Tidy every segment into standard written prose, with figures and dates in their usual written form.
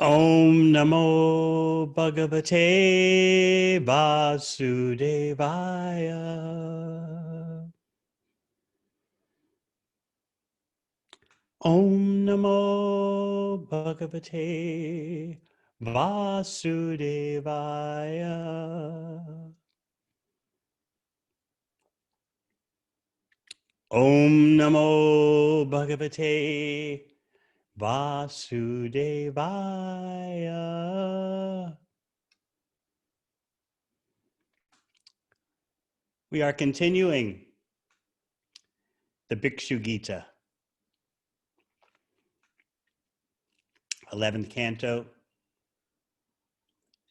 Om Namo Bhagavate Vasudevaya. Om Namo Bhagavate Vasudevaya. Om Namo Bhagavate Vasudevaya. We are continuing the Bikshu Gita, 11th canto,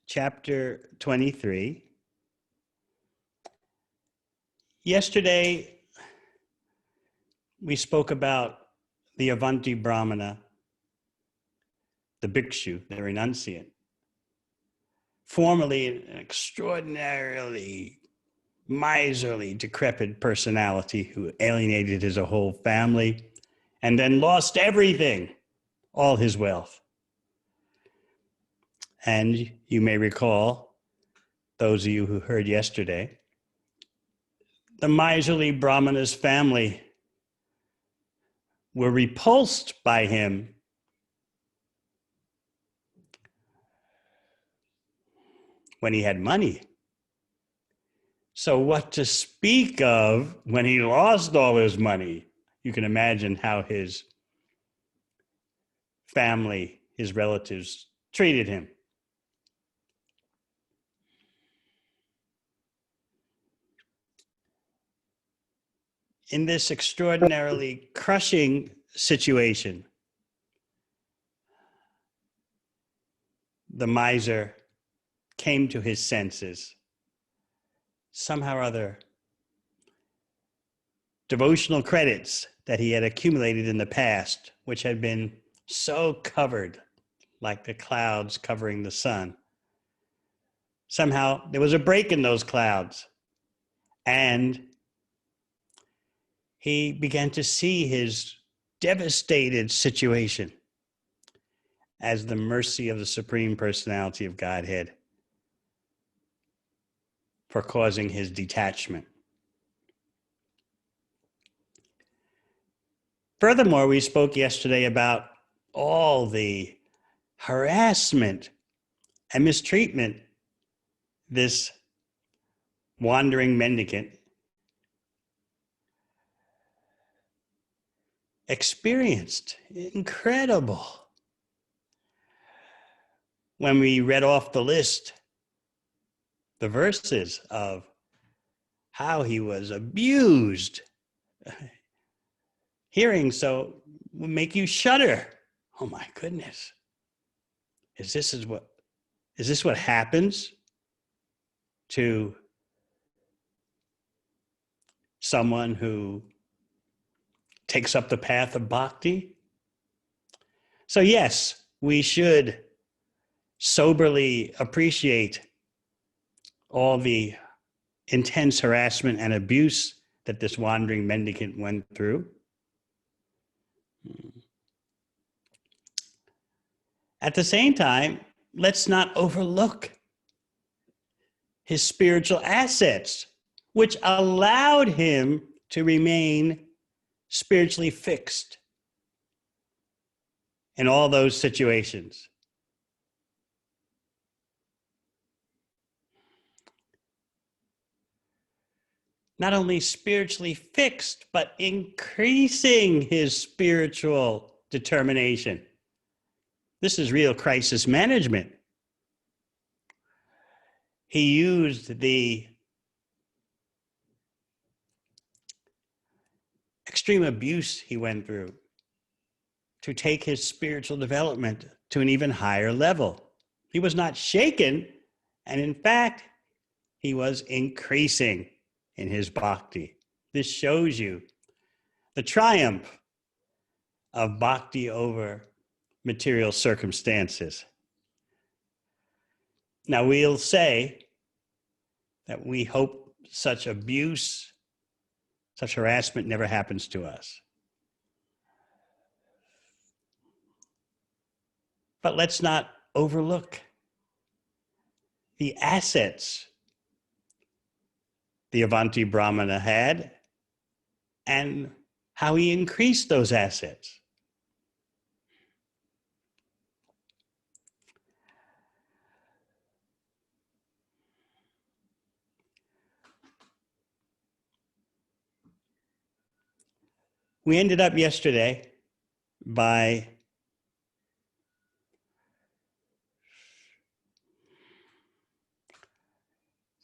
chapter 23. Yesterday, we spoke about the Avanti Brahmana, the Bikshu, the renunciant, formerly an extraordinarily miserly, decrepit personality who alienated his whole family and then lost everything, all his wealth. And you may recall, those of you who heard yesterday, the miserly Brahmana's family were repulsed by him when he had money. So what to speak of when he lost all his money? You can imagine how his family, his relatives, treated him. In this extraordinarily crushing situation, the miser came to his senses. Somehow or other, devotional credits that he had accumulated in the past, which had been so covered, like the clouds covering the sun. Somehow there was a break in those clouds, and he began to see his devastated situation as the mercy of the Supreme Personality of Godhead for causing his detachment. Furthermore, we spoke yesterday about all the harassment and mistreatment this wandering mendicant experienced. Incredible. When we read off the list, the verses of how he was abused, hearing so will make you shudder. Oh my goodness. Is this what happens to someone who takes up the path of bhakti? So yes, we should soberly appreciate all the intense harassment and abuse that this wandering mendicant went through. At the same time, let's not overlook his spiritual assets, which allowed him to remain spiritually fixed in all those situations. Not only spiritually fixed, but increasing his spiritual determination. This is real crisis management. He used the extreme abuse he went through to take his spiritual development to an even higher level. He was not shaken, and in fact, he was increasing in his bhakti. This shows you the triumph of bhakti over material circumstances. Now, we'll say that we hope such abuse, such harassment never happens to us. But let's not overlook the assets the Avanti Brahmana had and how he increased those assets. We ended up yesterday by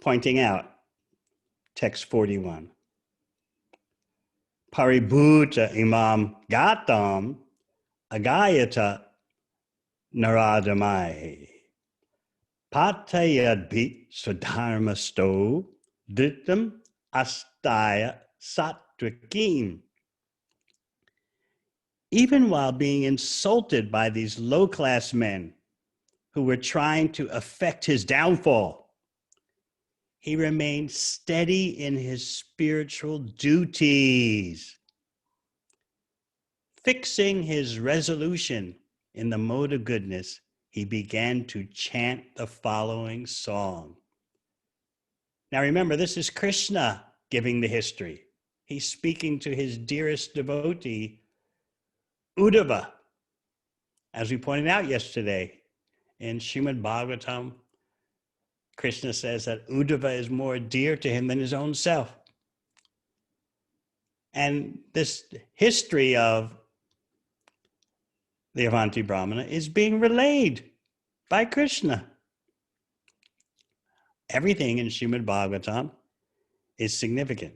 pointing out text 41. Paribhuta imam gatam agayata naradamai patayadbhi swadharmasto dittam astaya sattvikim. Even while being insulted by these low-class men who were trying to effect his downfall, he remained steady in his spiritual duties. Fixing his resolution in the mode of goodness, he began to chant the following song. Now remember, this is Krishna giving the history. He's speaking to his dearest devotee, Uddhava. As we pointed out yesterday in Srimad Bhagavatam, Krishna says that Uddhava is more dear to him than his own self. And this history of the Avanti Brahmana is being relayed by Krishna. Everything in Srimad Bhagavatam is significant.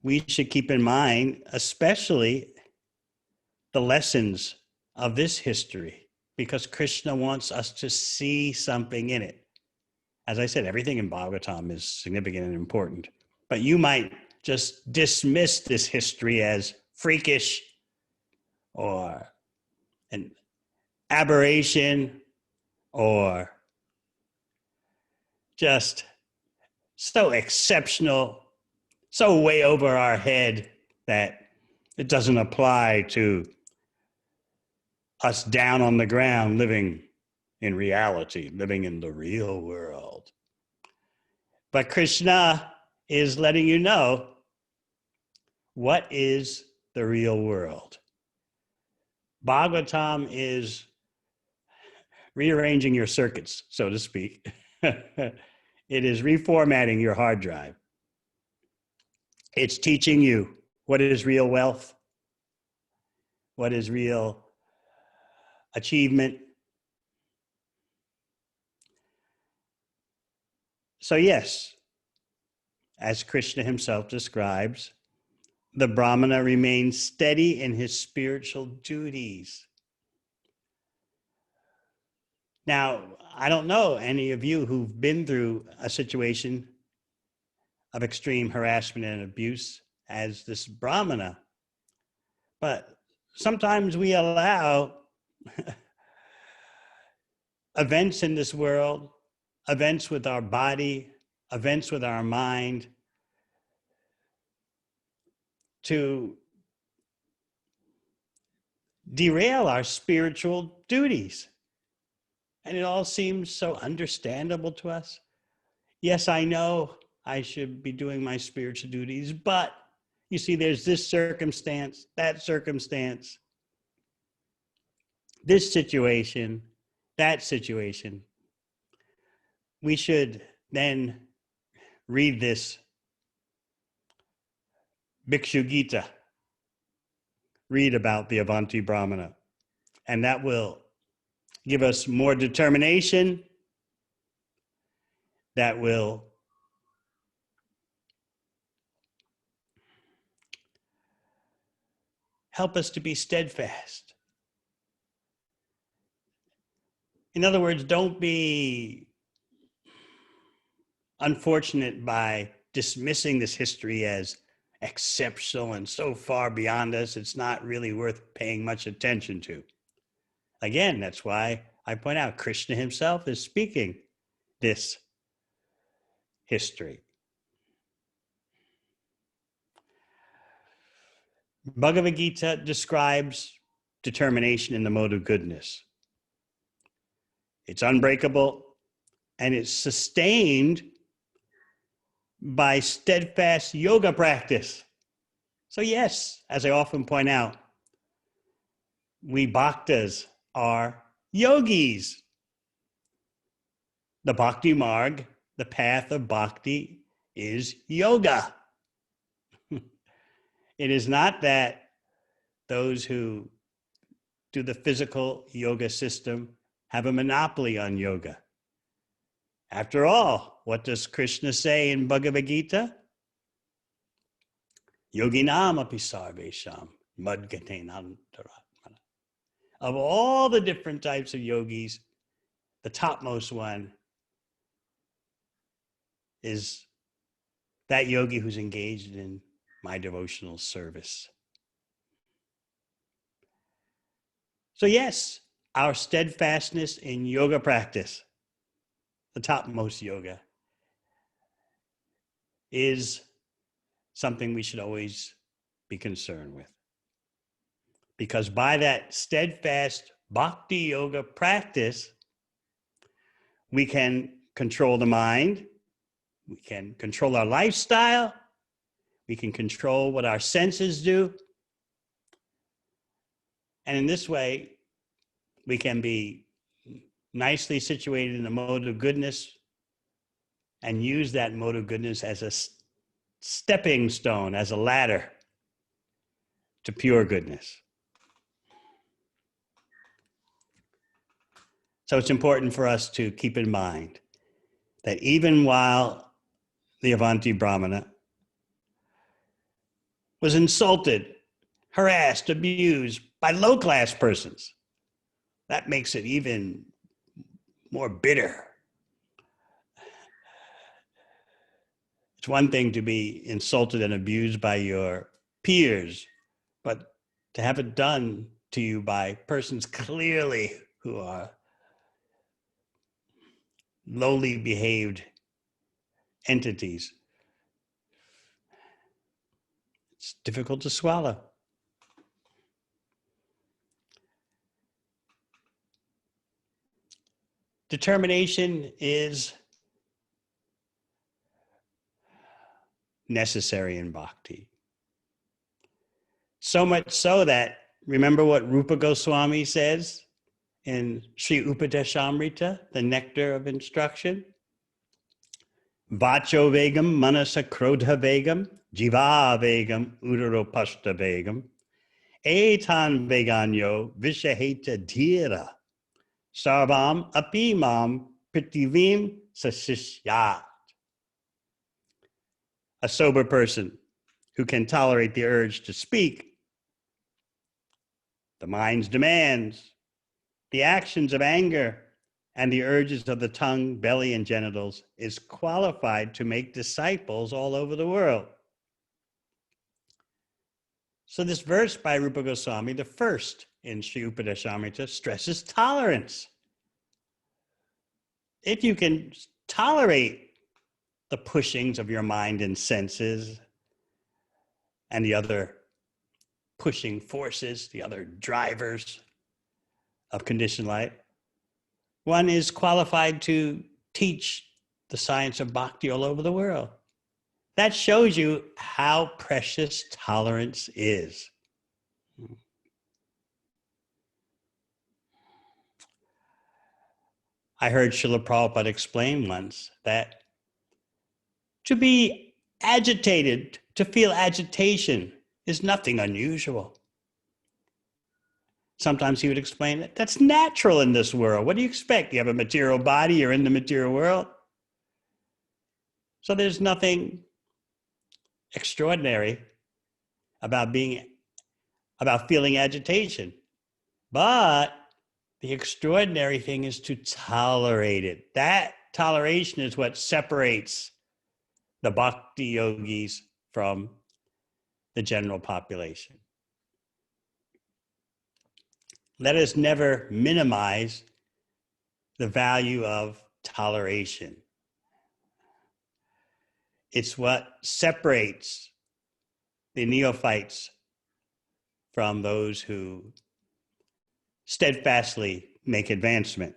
We should keep in mind, especially the lessons of this history, because Krishna wants us to see something in it. As I said, everything in Bhagavatam is significant and important, but you might just dismiss this history as freakish or an aberration or just so exceptional, so way over our head that it doesn't apply to us down on the ground living in reality, living in the real world. But Krishna is letting you know what is the real world. Bhagavatam is rearranging your circuits, so to speak. It is reformatting your hard drive. It's teaching you what is real wealth, what is real achievement. So yes, as Krishna himself describes, the Brahmana remains steady in his spiritual duties. Now, I don't know any of you who've been through a situation of extreme harassment and abuse as this Brahmana, but sometimes we allow events in this world, events with our body, events with our mind, to derail our spiritual duties. And it all seems so understandable to us. Yes, I know I should be doing my spiritual duties, but you see, there's this circumstance, that circumstance, this situation, that situation. We should then read this Bikshu Gita, read about the Avanti Brahmana, and that will give us more determination, that will help us to be steadfast. In other words, don't be unfortunate by dismissing this history as exceptional and so far beyond us, it's not really worth paying much attention to. Again, that's why I point out Krishna himself is speaking this history. Bhagavad Gita describes determination in the mode of goodness. it's unbreakable, and it's sustained by steadfast yoga practice. So yes, as I often point out, we bhaktas are yogis. The bhakti marg, the path of bhakti, is yoga. It is not that those who do the physical yoga system have a monopoly on yoga. After all, what does Krishna say in Bhagavad Gita? Yoginam api sarvesham madgatenam taratmana. Of all the different types of yogis, the topmost one is that yogi who's engaged in my devotional service. So yes, our steadfastness in yoga practice, the topmost yoga, is something we should always be concerned with. Because by that steadfast bhakti yoga practice, we can control the mind, we can control our lifestyle, we can control what our senses do. And in this way, we can be nicely situated in the mode of goodness and use that mode of goodness as a stepping stone, as a ladder to pure goodness. So it's important for us to keep in mind that even while the Avanti Brahmana was insulted, harassed, abused by low-class persons, that makes it even more bitter. It's one thing to be insulted and abused by your peers, but to have it done to you by persons clearly who are lowly behaved entities, it's difficult to swallow. Determination is necessary in bhakti. So much so that, remember what Rupa Goswami says in Sri Upadeshamrita, the nectar of instruction? Vacho vegam manasa krodha vegam, jiva vegam udaropashta vegam, etan veganyo vishaheta dhira, sarvam apimam pritivim sasishyat. A sober person who can tolerate the urge to speak, the mind's demands, the actions of anger, and the urges of the tongue, belly, and genitals, is qualified to make disciples all over the world. So this verse by Rupa Goswami, the first in Sri Upadeshamrita, stresses tolerance. If you can tolerate the pushings of your mind and senses and the other pushing forces, the other drivers of conditioned life, one is qualified to teach the science of bhakti all over the world. That shows you how precious tolerance is. I heard Srila Prabhupada explain once that to be agitated, to feel agitation, is nothing unusual. Sometimes he would explain that that's natural in this world. What do you expect? You have a material body, you're in the material world. So there's nothing extraordinary about feeling agitation. But the extraordinary thing is to tolerate it. That toleration is what separates the bhakti yogis from the general population. Let us never minimize the value of toleration. It's what separates the neophytes from those who steadfastly make advancement.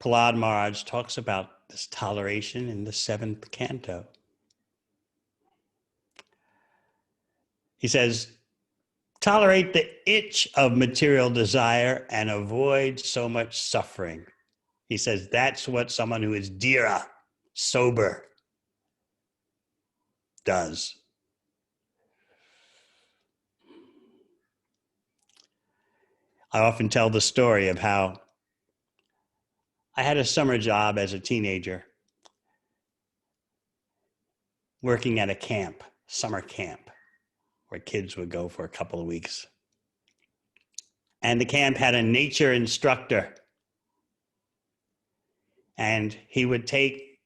Prahlad Maharaj talks about this toleration in the 7th canto. He says, tolerate the itch of material desire and avoid so much suffering. He says that's what someone who is dhira, sober, does. I often tell the story of how I had a summer job as a teenager working at a camp, summer camp, where kids would go for a couple of weeks. And the camp had a nature instructor. And he would take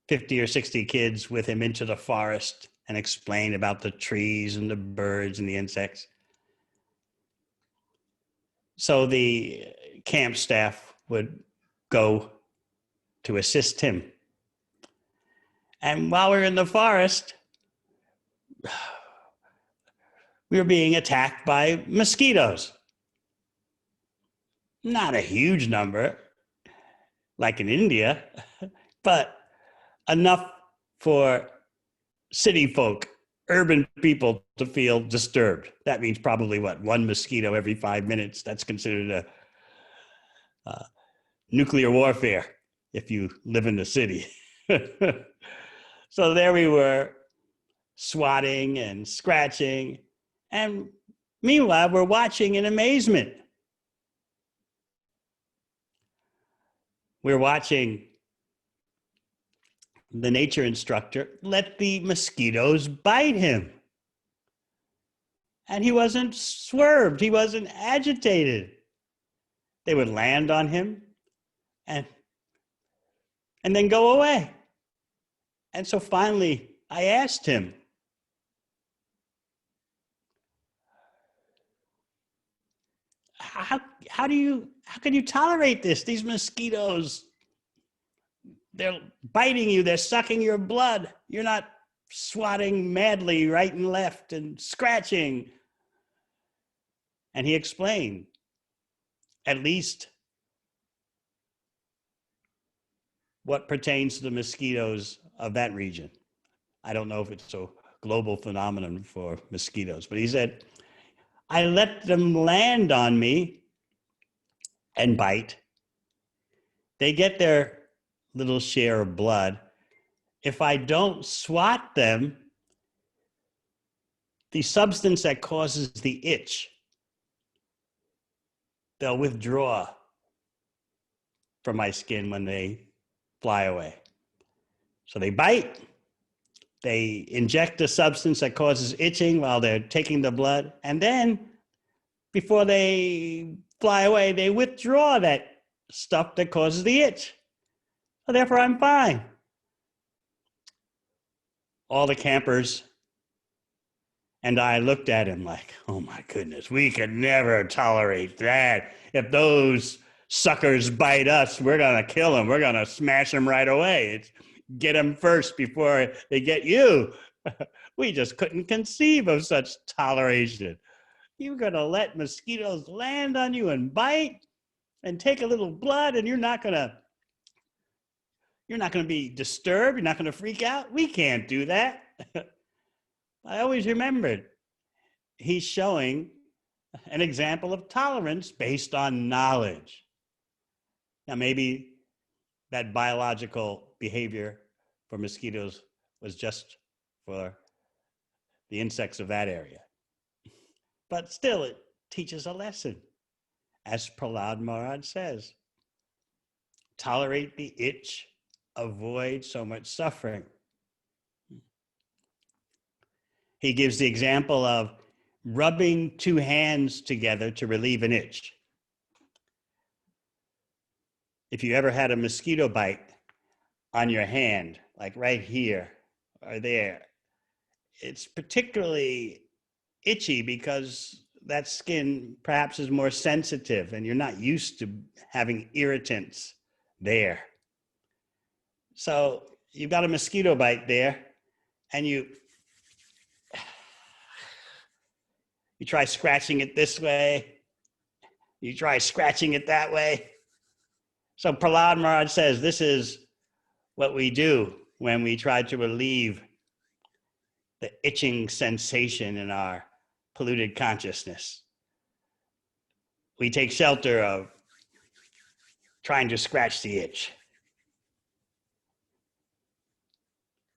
50 or 60 kids with him into the forest and explain about the trees and the birds and the insects. So the camp staff would go to assist him. And while we were in the forest, we were being attacked by mosquitoes. Not a huge number, like in India, but enough for city folk, urban people to feel disturbed. That means probably what, one mosquito every 5 minutes. That's considered a nuclear warfare if you live in the city. So there we were, swatting and scratching. And meanwhile, we're watching in amazement. We're watching the nature instructor let the mosquitoes bite him. And he wasn't swerved. He wasn't agitated. They would land on him and then go away. And so finally, I asked him, how can you tolerate this? These mosquitoes, they're biting you, they're sucking your blood. You're not swatting madly right and left and scratching. And he explained, at least what pertains to the mosquitoes of that region. I don't know if it's a global phenomenon for mosquitoes, but he said, I let them land on me and bite. They get their little share of blood. If I don't swat them, the substance that causes the itch, they'll withdraw from my skin when they fly away. So they bite, they inject a substance that causes itching while they're taking the blood, and then before they fly away, they withdraw that stuff that causes the itch. So therefore, I'm fine. All the campers and I looked at him like, oh my goodness, we could never tolerate that. If those suckers bite us, we're going to kill them. We're going to smash them right away. It's get them first before they get you. We just couldn't conceive of such toleration. You're going to let mosquitoes land on you and bite and take a little blood, and you're not going to be disturbed. You're not going to freak out. We can't do that. I always remembered he's showing an example of tolerance based on knowledge. Now, maybe that biological behavior for mosquitoes was just for the insects of that area. But still, it teaches a lesson. As Prahlad Maharaj says, tolerate the itch, avoid so much suffering. He gives the example of rubbing two hands together to relieve an itch. If you ever had a mosquito bite on your hand, like right here or there, it's particularly itchy because that skin perhaps is more sensitive and you're not used to having irritants there. So you've got a mosquito bite there and you try scratching it this way, you try scratching it that way, So Prahlad Maharaj says this is what we do when we try to relieve the itching sensation in our polluted consciousness. We take shelter of trying to scratch the itch.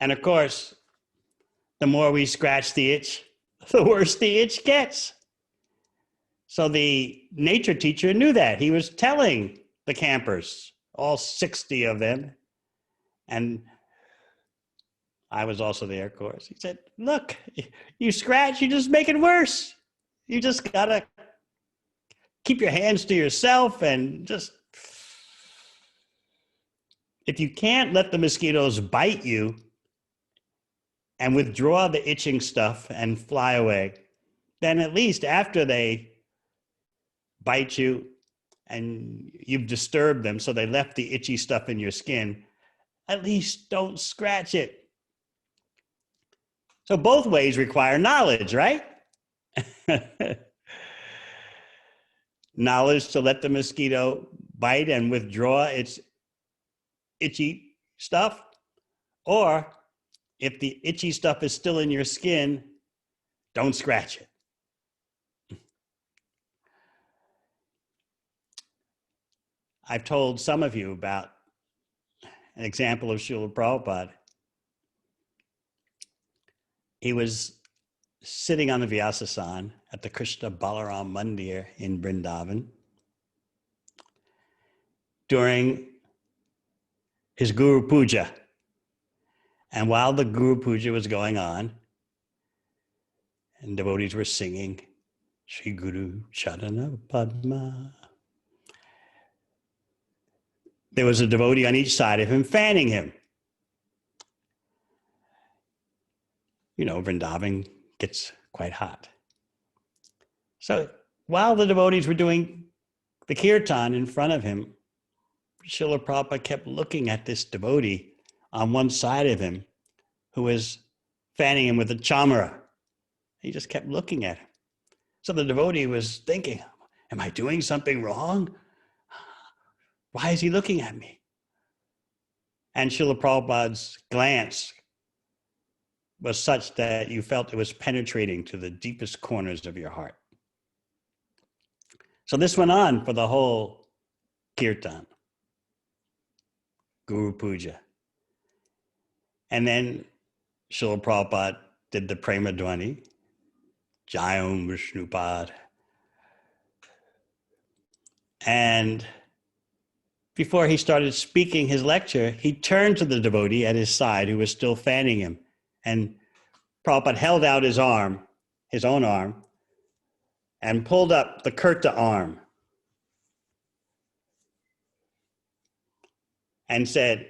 And of course, the more we scratch the itch, the worse the itch gets. So the nature teacher knew that. He was telling the campers, all 60 of them, and I was also there, of course. He said, look, you scratch, you just make it worse. You just gotta keep your hands to yourself and just, if you can't let the mosquitoes bite you and withdraw the itching stuff and fly away, then at least after they bite you and you've disturbed them, so they left the itchy stuff in your skin, at least don't scratch it. So both ways require knowledge, right? Knowledge to let the mosquito bite and withdraw its itchy stuff, or if the itchy stuff is still in your skin, don't scratch it. I've told some of you about an example of Srila Prabhupada. He was sitting on the Vyasasan at the Krishna Balaram Mandir in Vrindavan during his Guru Puja. And while the Guru Puja was going on, and devotees were singing, Shri Guru Charana Padma, there was a devotee on each side of him fanning him. You know, Vrindavan gets quite hot. So while the devotees were doing the kirtan in front of him, Srila Prabhupada kept looking at this devotee on one side of him who was fanning him with a chamara. He just kept looking at him. So the devotee was thinking, am I doing something wrong? Why is he looking at me? And Srila Prabhupada's glance was such that you felt it was penetrating to the deepest corners of your heart. So this went on for the whole kirtan, Guru Puja. And then Srila Prabhupada did the Prema Dhwani, Jayam Vishnupad. And before he started speaking his lecture, he turned to the devotee at his side who was still fanning him. And Prabhupada held out his arm, his own arm, and pulled up the kurta arm and said,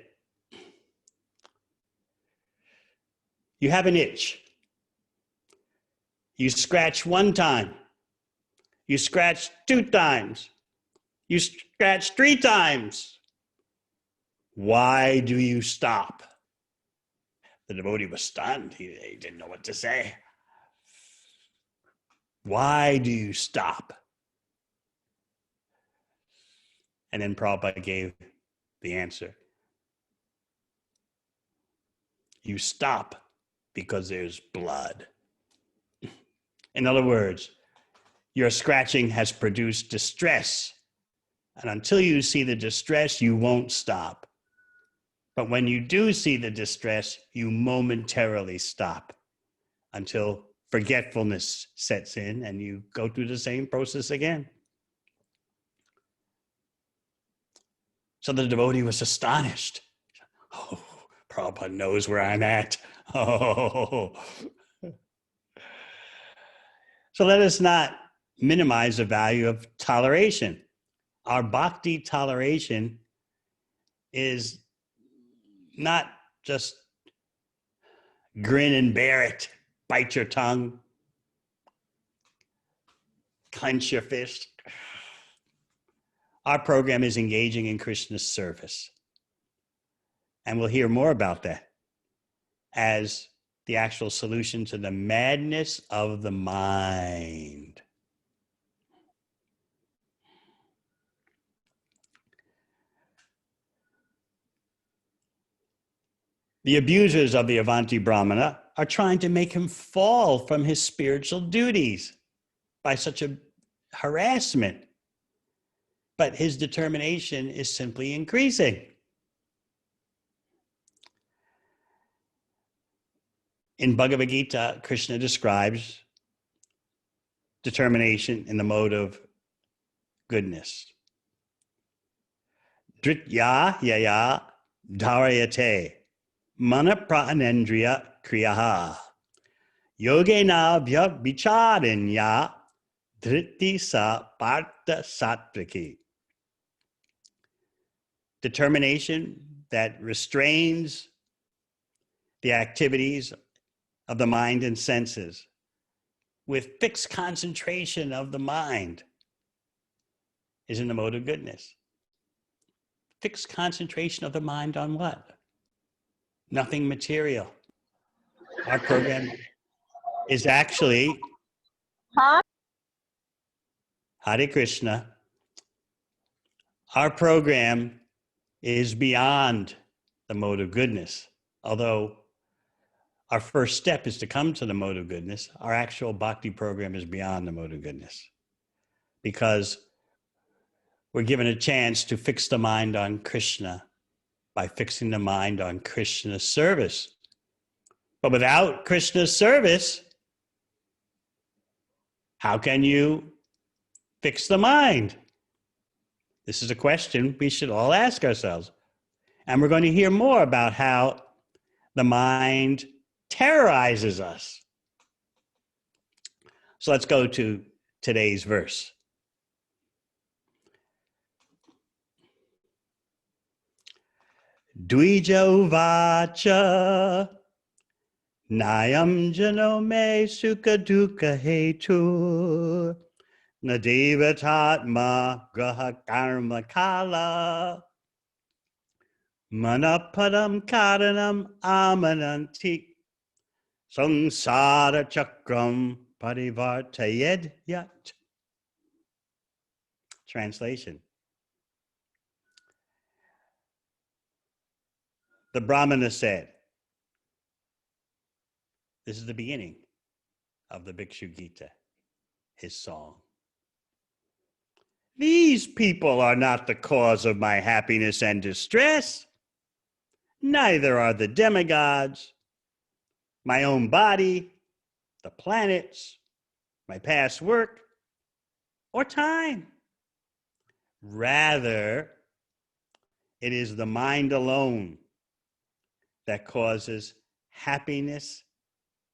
you have an itch. You scratch one time. You scratch 2 times. You scratch 3 times. Why do you stop? The devotee was stunned. He didn't know what to say. Why do you stop? And then Prabhupada gave the answer. You stop because there's blood. In other words, your scratching has produced distress. And until you see the distress, you won't stop. But when you do see the distress, you momentarily stop until forgetfulness sets in and you go through the same process again. So the devotee was astonished. Oh, Prabhupada knows where I'm at. Oh. So let us not minimize the value of toleration. Our bhakti toleration is not just grin and bear it, bite your tongue, clench your fist. Our program is engaging in Krishna's service. And we'll hear more about that as the actual solution to the madness of the mind. The abusers of the Avanti Brahmana are trying to make him fall from his spiritual duties by such a harassment. But his determination is simply increasing. In Bhagavad Gita, Krishna describes determination in the mode of goodness. Dritya yaya dharayate mana pranendriya kriyaha yogena vicharinya driti sa partha satviki. Determination that restrains the activities of the mind and senses with fixed concentration of the mind is in the mode of goodness. Fixed concentration of the mind on what? Nothing material. Our program is actually Hare Krishna. Our program is beyond the mode of goodness. Although our first step is to come to the mode of goodness, our actual bhakti program is beyond the mode of goodness. Because we're given a chance to fix the mind on Krishna by fixing the mind on Krishna's service. But without Krishna's service, how can you fix the mind? This is a question we should all ask ourselves. And we're going to hear more about how the mind terrorizes us. So let's go to today's verse. Dvija uvacha nayam jano me sukha dukkha hetu nadevatatma graha karma kala manapadam karanam amananti samsara chakram parivartayed yat. Translation. The Brahmana said, this is the beginning of the Bikshu Gita, his song. These people are not the cause of my happiness and distress. Neither are the demigods, my own body, the planets, my past work, or time. Rather, it is the mind alone that causes happiness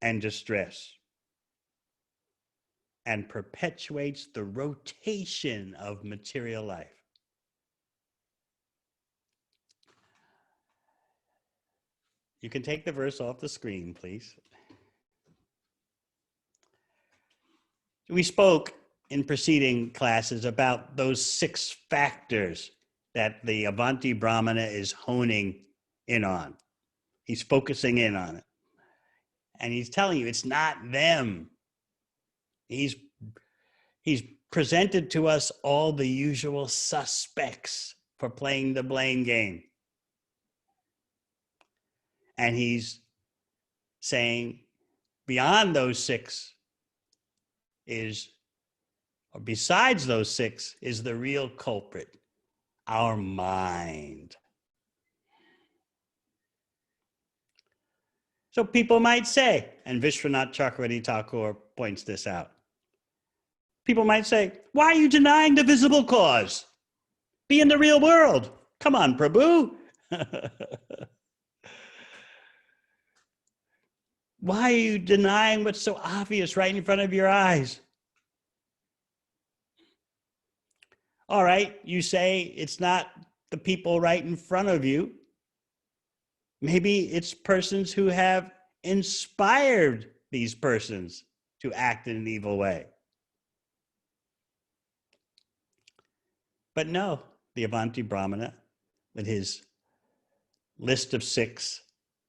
and distress and perpetuates the rotation of material life. You can take the verse off the screen, please. We spoke in preceding classes about those 6 factors that the Avanti Brahmana is honing in on. He's focusing in on it. And he's telling you it's not them. He's presented to us all the usual suspects for playing the blame game. And he's saying beyond those 6 is, or besides those 6, is the real culprit, our mind. So people might say, and Vishwanath Chakravarti Thakur points this out, people might say, why are you denying the visible cause? Be in the real world. Come on, Prabhu. Why are you denying what's so obvious right in front of your eyes? All right, you say it's not the people right in front of you. Maybe it's persons who have inspired these persons to act in an evil way. But no, the Avanti Brahmana, with his list of 6,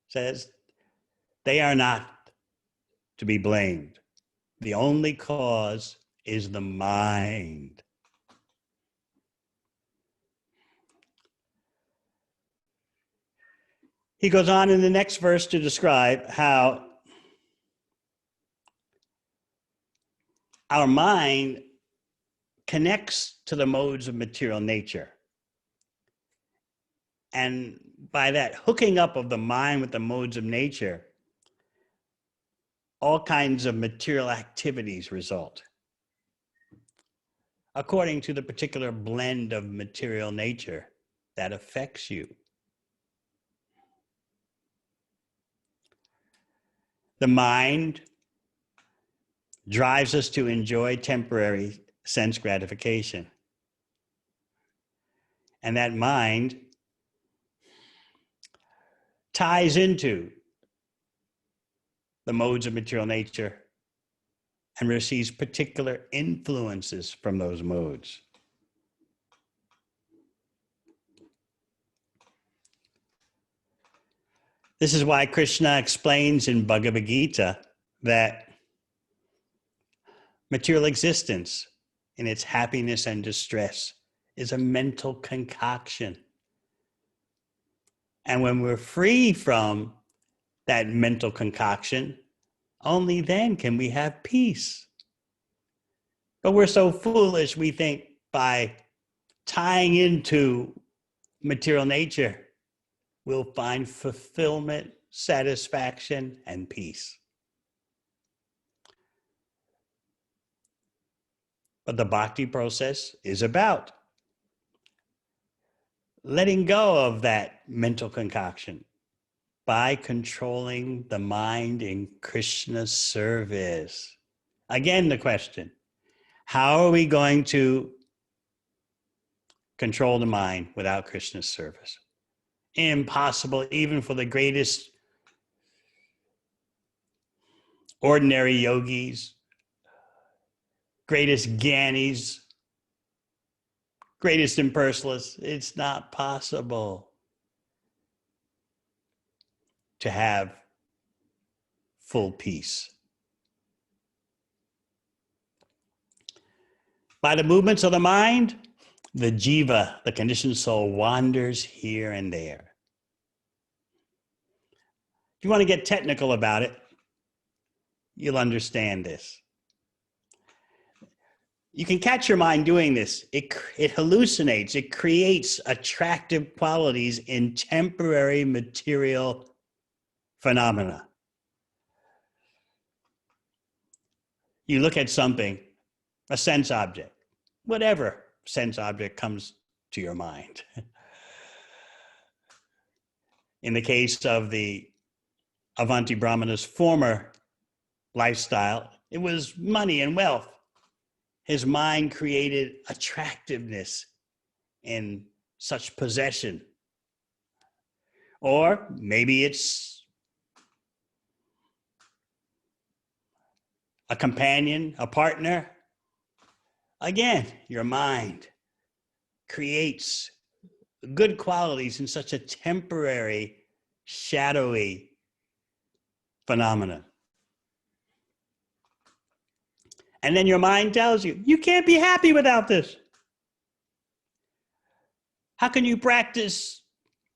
says they are not to be blamed. The only cause is the mind. He goes on in the next verse to describe how our mind connects to the modes of material nature. And by that hooking up of the mind with the modes of nature, all kinds of material activities result according to the particular blend of material nature that affects you. The mind drives us to enjoy temporary sense gratification. And that mind ties into the modes of material nature and receives particular influences from those modes. This is why Krishna explains in Bhagavad Gita that material existence in its happiness and distress is a mental concoction. And when we're free from that mental concoction, only then can we have peace. But we're so foolish, we think by tying into material nature, we'll find fulfillment, satisfaction, and peace. But the bhakti process is about letting go of that mental concoction by controlling the mind in Krishna's service. Again, the question, how are we going to control the mind without Krishna's service? Impossible, even for the greatest ordinary yogis, greatest gyanis, greatest impersonalists. It's not possible to have full peace. By the movements of the mind, the jiva, the conditioned soul, wanders here and there. If you want to get technical about it, you'll understand this. You can catch your mind doing this. It hallucinates. It creates attractive qualities in temporary material phenomena. You look at something, a sense object, whatever sense object comes to your mind. In the case of the Avanti Brahmana's former lifestyle, it was money and wealth. His mind created attractiveness in such possession. Or maybe it's a companion, a partner. Again, your mind creates good qualities in such a temporary, shadowy phenomenon. And then your mind tells you, you can't be happy without this. How can you practice?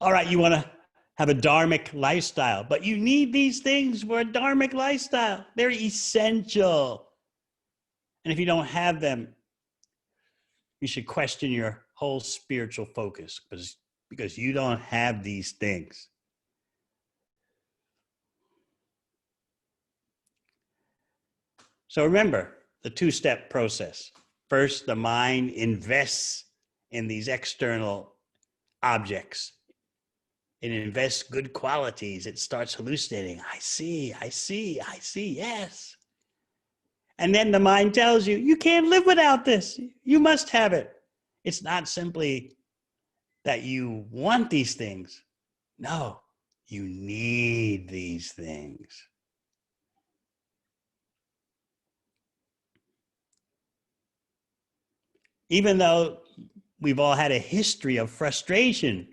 All right, you want to have a dharmic lifestyle, but you need these things for a dharmic lifestyle. They're essential. And if you don't have them, you should question your whole spiritual focus because you don't have these things. So remember the two-step process. First, the mind invests in these external objects. It invests good qualities. It starts hallucinating. I see, yes. And then the mind tells you, you can't live without this. You must have it. It's not simply that you want these things. No, you need these things. Even though we've all had a history of frustration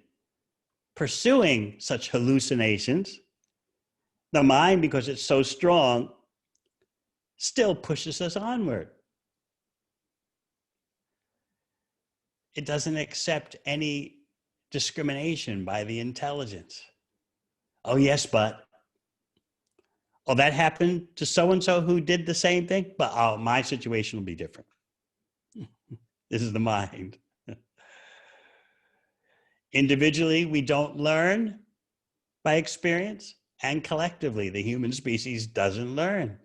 pursuing such hallucinations, the mind, because it's so strong, still pushes us onward. It doesn't accept any discrimination by the intelligence. Oh, yes, but. Oh, that happened to so-and-so who did the same thing, but oh, my situation will be different. This is the mind. Individually, we don't learn by experience, and collectively, the human species doesn't learn.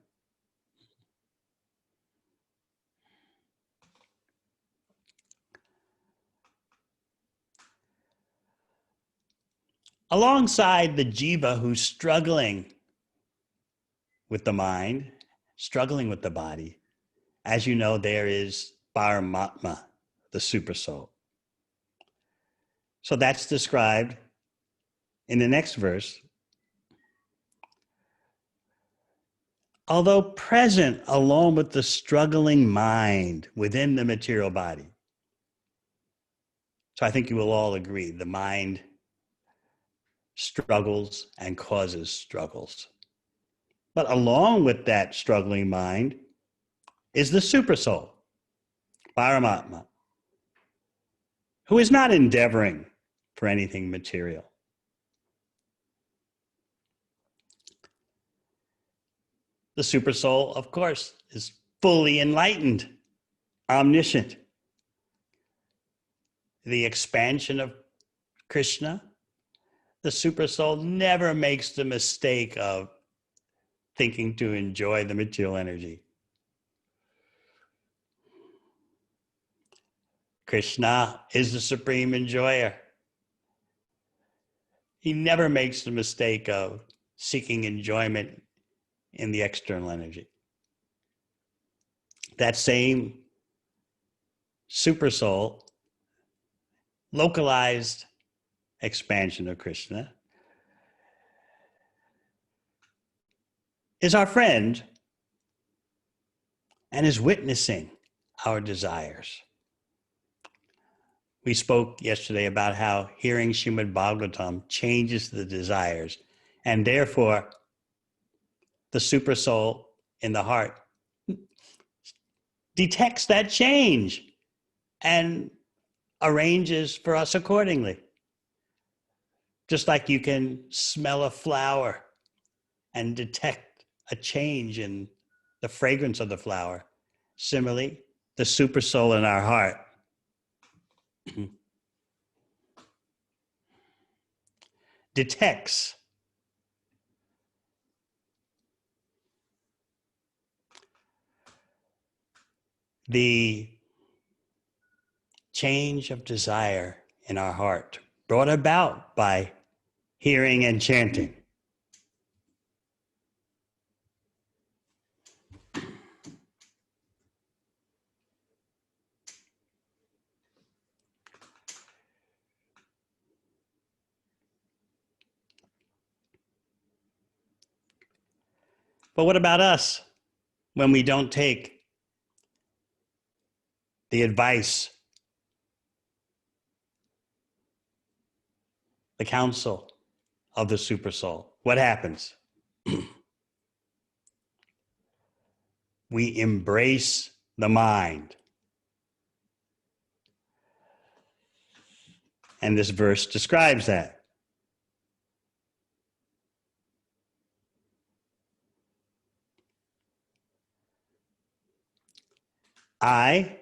Alongside the jiva who's struggling with the mind, struggling with the body, as you know, there is Paramatma, the supersoul. So that's described in the next verse. Although present along with the struggling mind within the material body. So I think you will all agree the mind struggles and causes struggles. But along with that struggling mind is the supersoul, Paramatma, who is not endeavoring for anything material. The supersoul, of course, is fully enlightened, omniscient. The expansion of Krishna, the supersoul never makes the mistake of thinking to enjoy the material energy. Krishna is the supreme enjoyer. He never makes the mistake of seeking enjoyment in the external energy. That same supersoul, localized expansion of Krishna, is our friend and is witnessing our desires. We spoke yesterday about how hearing Srimad Bhagavatam changes the desires, and therefore the supersoul in the heart detects that change and arranges for us accordingly. Just like you can smell a flower and detect a change in the fragrance of the flower. Similarly, the supersoul in our heart detects the change of desire in our heart brought about by hearing and chanting. But what about us when we don't take the advice, the counsel of the supersoul? What happens? We embrace the mind. And this verse describes that. I,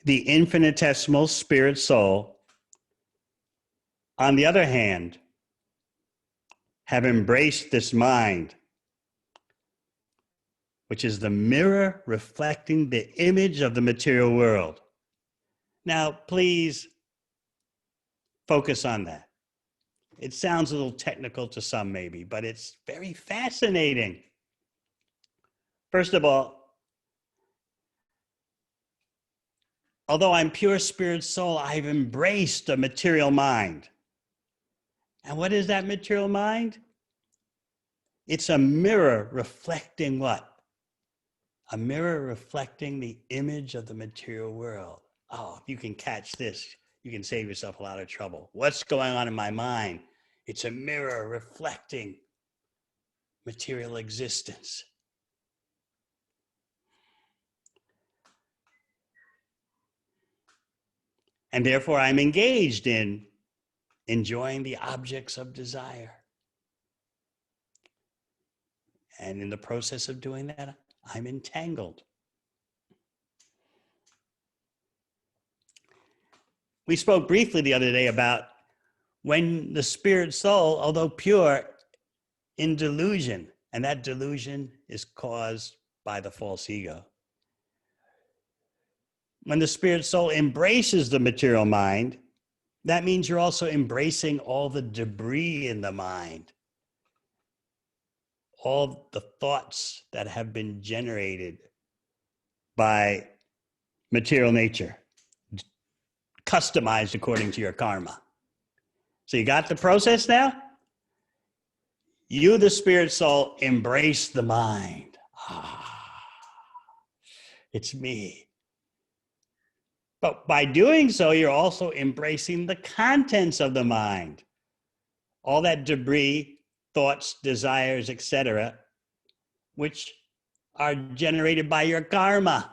the infinitesimal spirit soul, on the other hand, have embraced this mind, which is the mirror reflecting the image of the material world. Now, please focus on that. It sounds a little technical to some maybe, but it's very fascinating. First of all, although I'm pure spirit soul, I've embraced a material mind. And what is that material mind? It's a mirror reflecting what? A mirror reflecting the image of the material world. Oh, if you can catch this, you can save yourself a lot of trouble. What's going on in my mind? It's a mirror reflecting material existence. And therefore, I'm engaged in enjoying the objects of desire. And in the process of doing that, I'm entangled. We spoke briefly the other day about when the spirit soul, although pure, in delusion, and that delusion is caused by the false ego. When the spirit soul embraces the material mind, that means you're also embracing all the debris in the mind, all the thoughts that have been generated by material nature, customized according to your karma. So you got the process now? You, the spirit soul, embrace the mind. It's me. But by doing so, you're also embracing the contents of the mind. All that debris, thoughts, desires, etc., which are generated by your karma.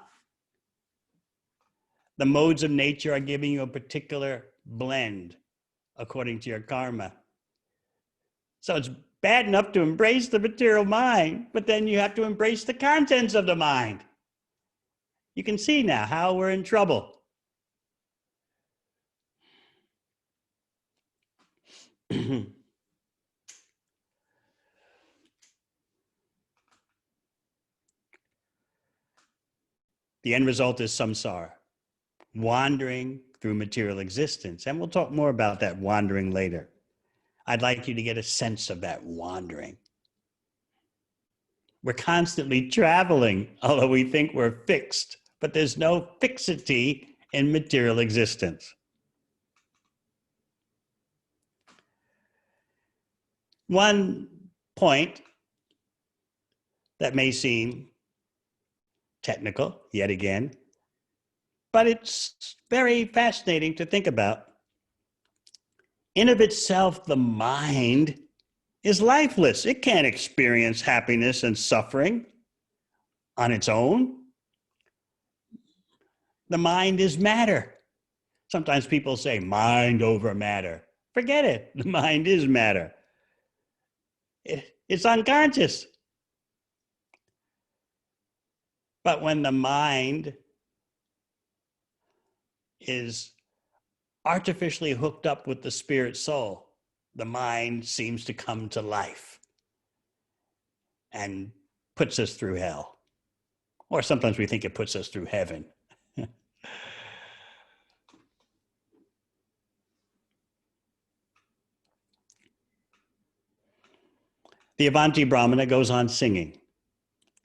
The modes of nature are giving you a particular blend according to your karma. So it's bad enough to embrace the material mind, but then you have to embrace the contents of the mind. You can see now how we're in trouble. The end result is samsara, wandering through material existence. And we'll talk more about that wandering later. I'd like you to get a sense of that wandering. We're constantly traveling, although we think we're fixed, but there's no fixity in material existence. One point that may seem technical, yet again, but it's very fascinating to think about. In of itself, the mind is lifeless. It can't experience happiness and suffering on its own. The mind is matter. Sometimes people say mind over matter. Forget it. The mind is matter. It's unconscious. But when the mind is artificially hooked up with the spirit soul, the mind seems to come to life and puts us through hell. Or sometimes we think it puts us through heaven. The Avanti Brahmana goes on singing.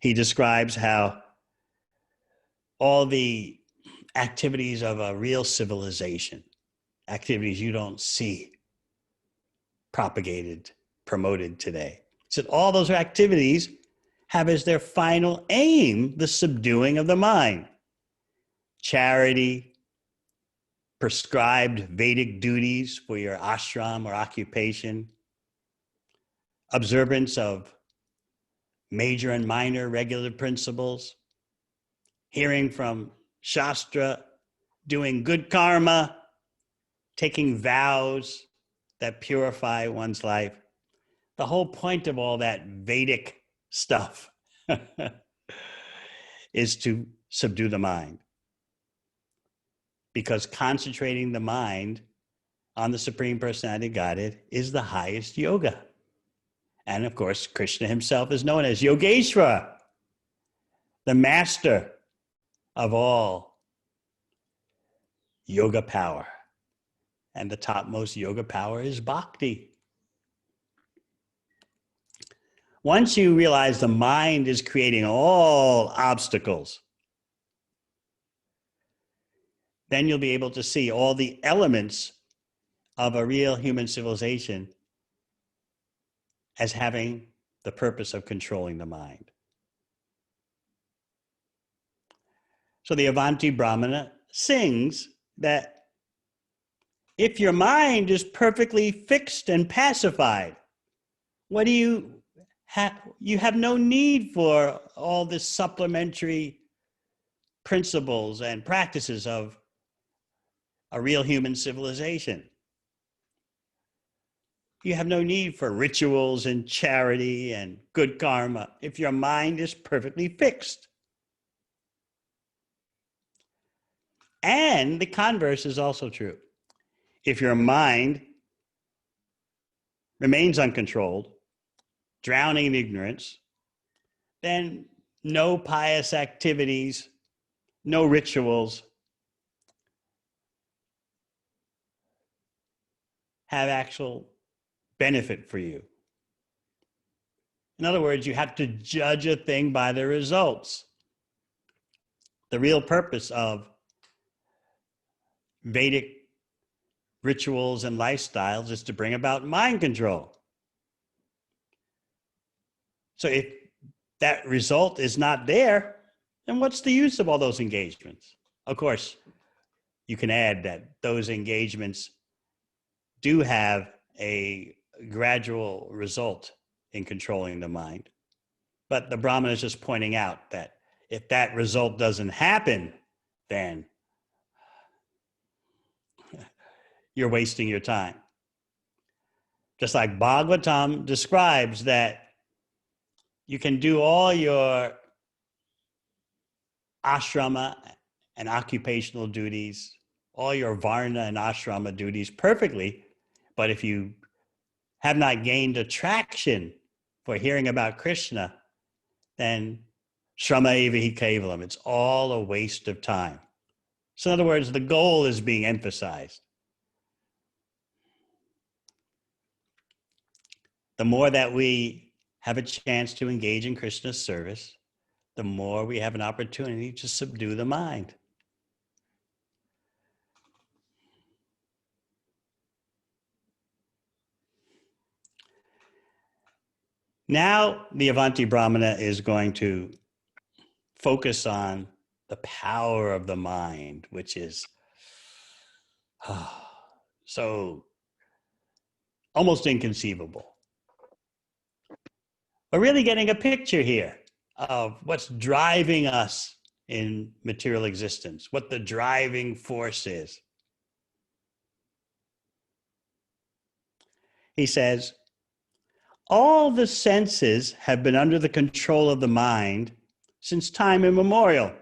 He describes how all the activities of a real civilization, activities you don't see propagated, promoted today. He said all those activities have as their final aim the subduing of the mind. Charity, prescribed Vedic duties for your ashram or occupation, observance of major and minor regulative principles, hearing from Shastra, doing good karma, taking vows that purify one's life. The whole point of all that Vedic stuff is to subdue the mind. Because concentrating the mind on the Supreme Personality of Godhead is the highest yoga. And of course, Krishna himself is known as Yogeshwara, the master of all yoga power. And the topmost yoga power is bhakti. Once you realize the mind is creating all obstacles, then you'll be able to see all the elements of a real human civilization as having the purpose of controlling the mind. So the Avanti Brahmana sings that if your mind is perfectly fixed and pacified, what do you have? You have no need for all the supplementary principles and practices of a real human civilization. You have no need for rituals and charity and good karma if your mind is perfectly fixed. And the converse is also true. If your mind remains uncontrolled, drowning in ignorance, then no pious activities, no rituals have actual benefit for you. In other words, you have to judge a thing by the results. The real purpose of Vedic rituals and lifestyles is to bring about mind control. So if that result is not there, then what's the use of all those engagements? Of course, you can add that those engagements do have a gradual result in controlling the mind. But the Brahman is just pointing out that if that result doesn't happen, then you're wasting your time. Just like Bhagavatam describes that you can do all your ashrama and occupational duties, all your varna and ashrama duties perfectly, but if you have not gained attraction for hearing about Krishna, then shrama eva hi kevalam, it's all a waste of time. So in other words, the goal is being emphasized. The more that we have a chance to engage in Krishna's service, the more we have an opportunity to subdue the mind. Now, the Avanti Brahmana is going to focus on the power of the mind, which is so almost inconceivable. We're really getting a picture here of what's driving us in material existence, what the driving force is. He says, all the senses have been under the control of the mind since time immemorial.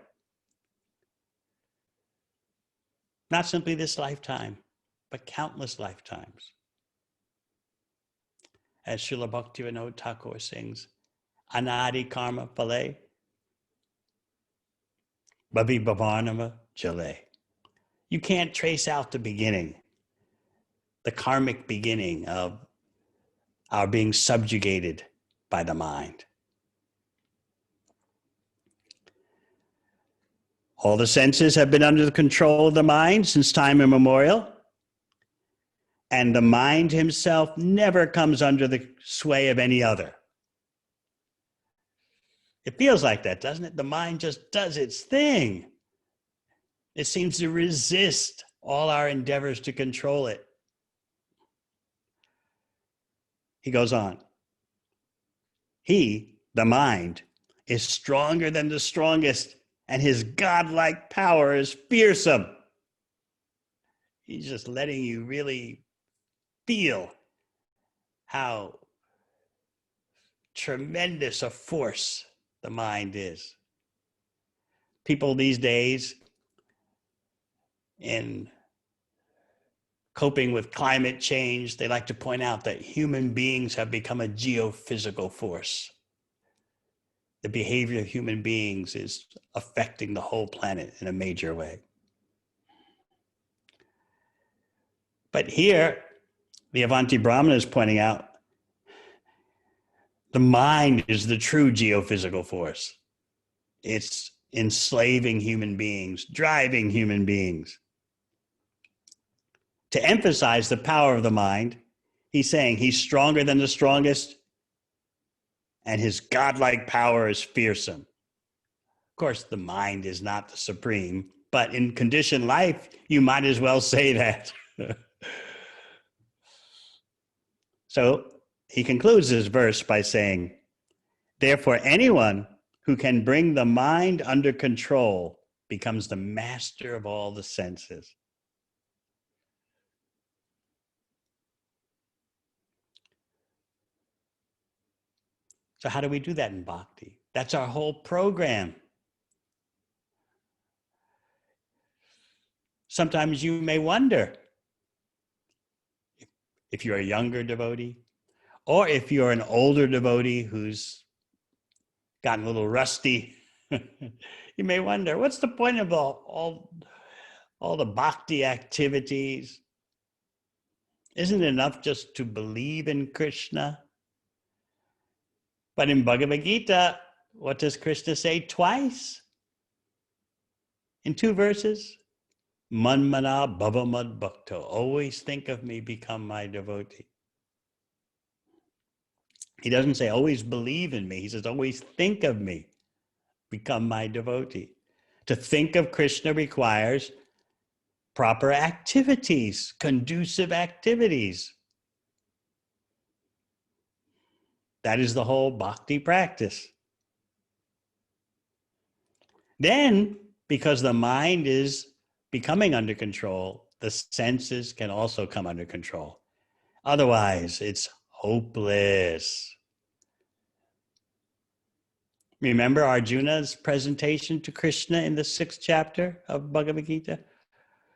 Not simply this lifetime, but countless lifetimes. As Srila Bhaktivinoda Thakur sings, Anadi karma phale, Bhavi Bhavanama Jale. You can't trace out the beginning, the karmic beginning of our being subjugated by the mind. All the senses have been under the control of the mind since time immemorial, and the mind himself never comes under the sway of any other. It feels like that, doesn't it? The mind just does its thing. It seems to resist all our endeavors to control it. He goes on. He, the mind, is stronger than the strongest, and his godlike power is fearsome. He's just letting you really feel how tremendous a force the mind is. People these days, in coping with climate change, they like to point out that human beings have become a geophysical force. The behavior of human beings is affecting the whole planet in a major way. But here, the Avanti Brahmana is pointing out, the mind is the true geophysical force. It's enslaving human beings, driving human beings. To emphasize the power of the mind, he's saying he's stronger than the strongest, and his godlike power is fearsome. Of course, the mind is not the supreme, but in conditioned life, you might as well say that. So he concludes this verse by saying, therefore, anyone who can bring the mind under control becomes the master of all the senses. So how do we do that in bhakti? That's our whole program. Sometimes you may wonder if you're a younger devotee, or if you're an older devotee who's gotten a little rusty, you may wonder, what's the point of all the bhakti activities? Isn't it enough just to believe in Krishna? But in Bhagavad Gita, what does Krishna say twice? In 2 verses? Manmana bhavamad bhakto. Always think of me, become my devotee. He doesn't say always believe in me. He says always think of me, become my devotee. To think of Krishna requires proper activities, conducive activities. That is the whole bhakti practice. Then, because the mind is becoming under control, the senses can also come under control. Otherwise, it's hopeless. Remember Arjuna's presentation to Krishna in the 6th chapter of Bhagavad Gita?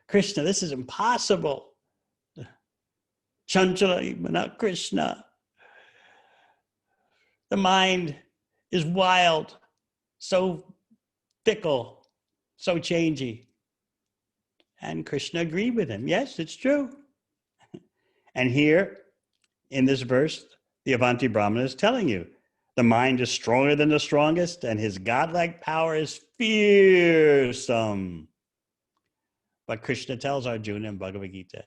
Krishna, this is impossible. Chanchala mana Krishna. The mind is wild, so fickle, so changey. And Krishna agreed with him. Yes, it's true. And here, in this verse, the Avanti Brahmana is telling you, the mind is stronger than the strongest, and his godlike power is fearsome. But Krishna tells Arjuna in Bhagavad Gita,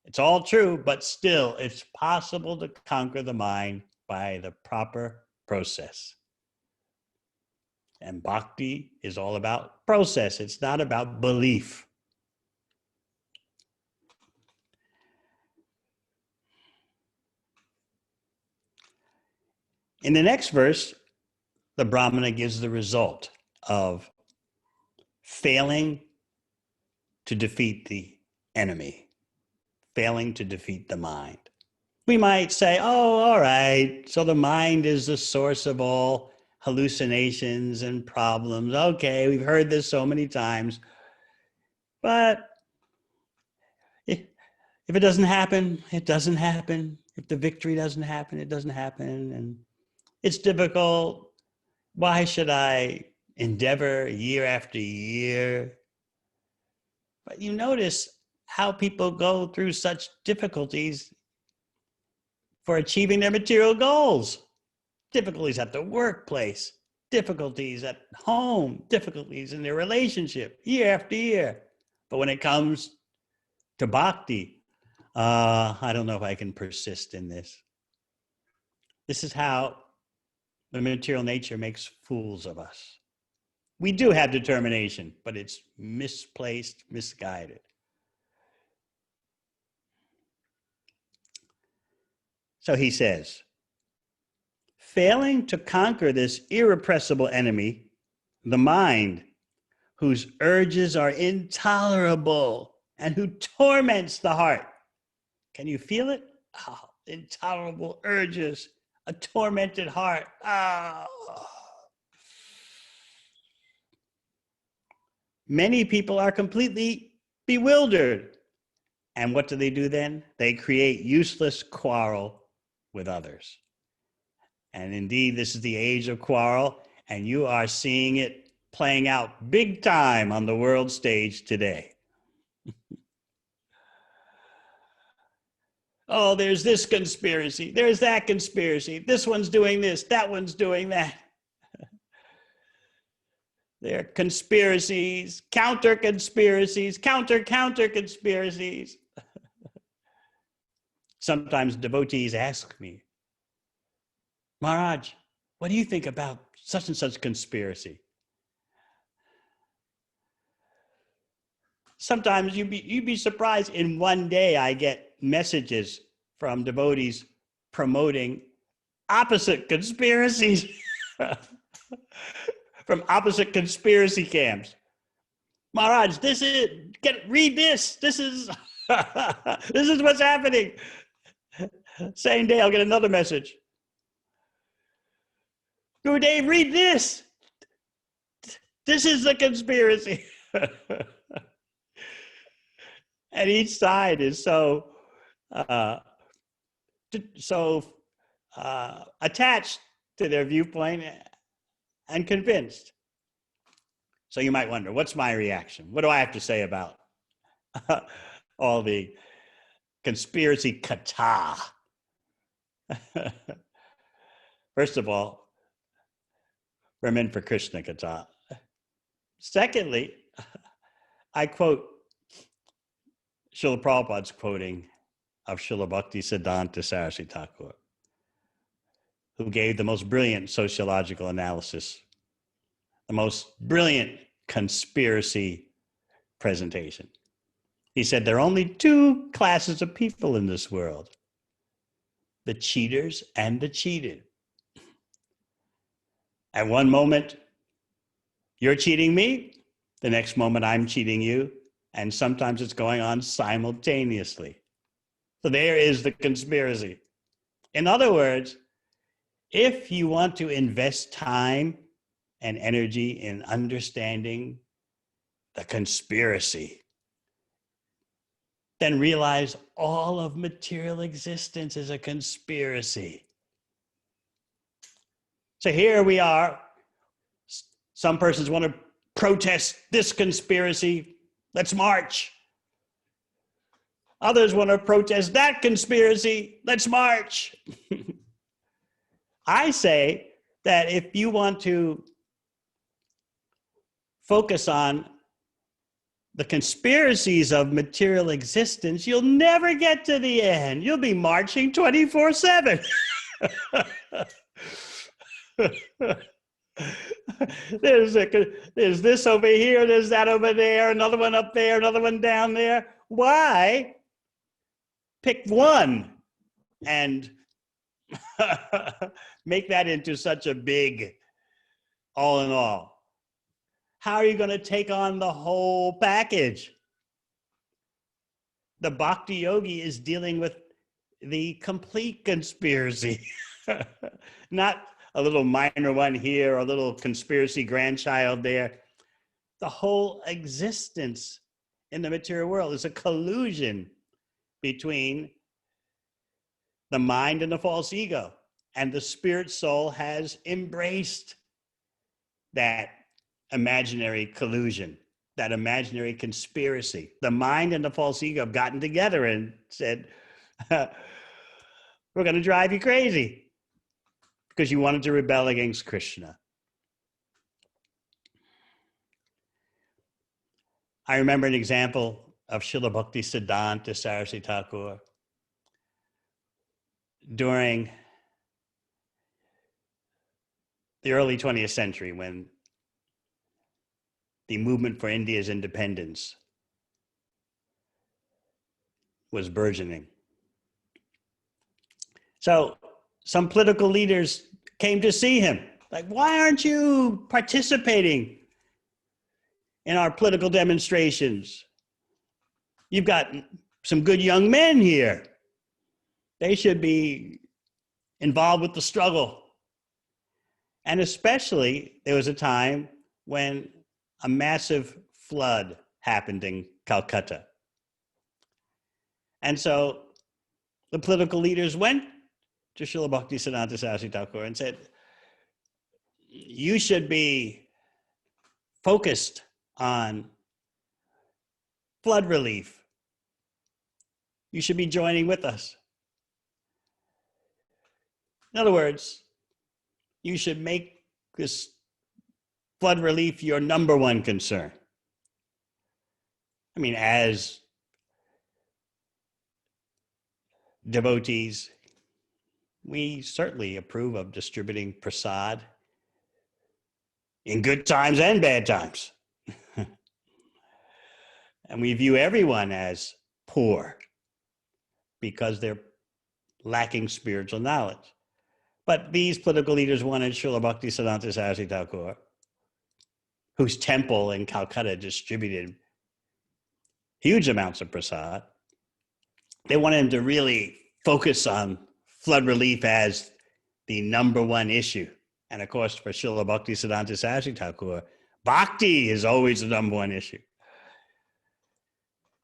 it's all true, but still, it's possible to conquer the mind by the proper process. And bhakti is all about process. It's not about belief. In the next verse, the Brahmana gives the result of failing to defeat the enemy, failing to defeat the mind. We might say, oh, all right, so the mind is the source of all hallucinations and problems. Okay, we've heard this so many times. But if it doesn't happen, it doesn't happen. If the victory doesn't happen, it doesn't happen. And it's difficult. Why should I endeavor year after year? But you notice how people go through such difficulties for achieving their material goals. Difficulties at the workplace, difficulties at home, difficulties in their relationship, year after year. But when it comes to bhakti, I don't know if I can persist in this. This is how the material nature makes fools of us. We do have determination, but it's misplaced, misguided. So he says, failing to conquer this irrepressible enemy, the mind, whose urges are intolerable and who torments the heart. Can you feel it? Oh, intolerable urges, a tormented heart. Oh. Many people are completely bewildered. And what do they do then? They create useless quarrel with others. And indeed, this is the age of quarrel, and you are seeing it playing out big time on the world stage today. Oh, there's this conspiracy, there's that conspiracy, this one's doing this, that one's doing that. There are conspiracies, counter conspiracies, counter conspiracies. Sometimes devotees ask me, Maharaj, what do you think about such and such conspiracy? Sometimes you'd be surprised. In one day, I get messages from devotees promoting opposite conspiracies from opposite conspiracy camps. Maharaj, read this. This is this is what's happening. Same day, I'll get another message. Gurudev, read this. This is the conspiracy. And each side is so attached to their viewpoint and convinced. So you might wonder, what's my reaction? What do I have to say about all the conspiracy kata? First of all, we're meant for Krishna kata. Secondly, I quote Srila Prabhupada's quoting of Srila Bhakti Siddhanta Saraswati Thakur, who gave the most brilliant sociological analysis, the most brilliant conspiracy presentation. He said, there are only two classes of people in this world, the cheaters and the cheated. At one moment, you're cheating me. The next moment, I'm cheating you. And sometimes it's going on simultaneously. So there is the conspiracy. In other words, if you want to invest time and energy in understanding the conspiracy, then realize all of material existence is a conspiracy. So here we are. Some persons want to protest this conspiracy. Let's march. Others want to protest that conspiracy. Let's march. I say that if you want to focus on the conspiracies of material existence, you'll never get to the end. You'll be marching 24/7. There's this over here, there's that over there, another one up there, another one down there. Why pick one and make that into such a big all in all? How are you going to take on the whole package? The bhakti yogi is dealing with the complete conspiracy, not a little minor one here, or a little conspiracy grandchild there. The whole existence in the material world is a collusion between the mind and the false ego. And the spirit soul has embraced that imaginary collusion, that imaginary conspiracy. The mind and the false ego have gotten together and said, we're going to drive you crazy because you wanted to rebel against Krishna. I remember an example of Srila Bhakti Siddhanta Saraswati Thakur during the early 20th century, when the movement for India's independence was burgeoning. So some political leaders came to see him, like, why aren't you participating in our political demonstrations? You've got some good young men here. They should be involved with the struggle. And especially, there was a time when a massive flood happened in Calcutta. And so the political leaders went to Srila Bhakti Siddhanta Saraswati Thakur and said, you should be focused on flood relief. You should be joining with us. In other words, you should make this flood relief your number one concern. I mean, as devotees, we certainly approve of distributing prasad in good times and bad times. And we view everyone as poor because they're lacking spiritual knowledge. But these political leaders wanted Srila Bhakti Siddhanta Saraswati Thakur, whose temple in Calcutta distributed huge amounts of prasad. They wanted him to really focus on flood relief as the number one issue. And of course, for Srila Bhaktisiddhanta Saraswati Thakur, bhakti is always the number one issue.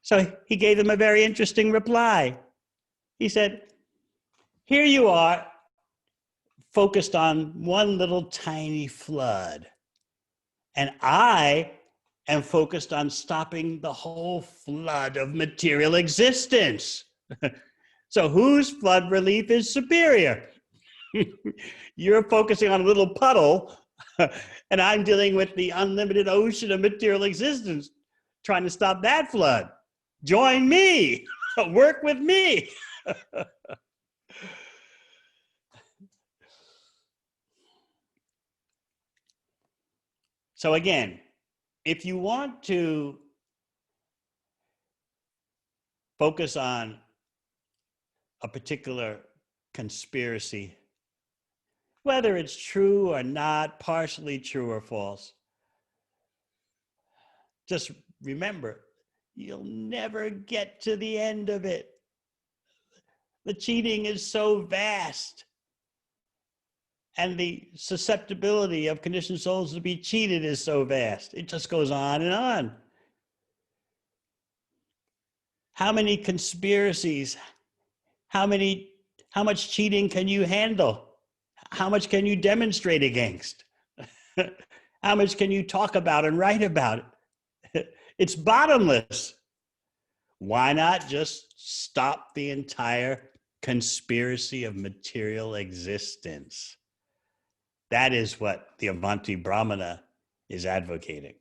So he gave them a very interesting reply. He said, here you are, focused on one little tiny flood. And I am focused on stopping the whole flood of material existence. So whose flood relief is superior? You're focusing on a little puddle, and I'm dealing with the unlimited ocean of material existence, trying to stop that flood. Join me, work with me. So again, if you want to focus on a particular conspiracy, whether it's true or not, partially true or false, just remember, you'll never get to the end of it. The cheating is so vast. And the susceptibility of conditioned souls to be cheated is so vast. It just goes on and on. How many conspiracies, how much cheating can you handle? How much can you demonstrate against? How much can you talk about and write about it? It's bottomless. Why not just stop the entire conspiracy of material existence? That is what the Avanti Brahmana is advocating.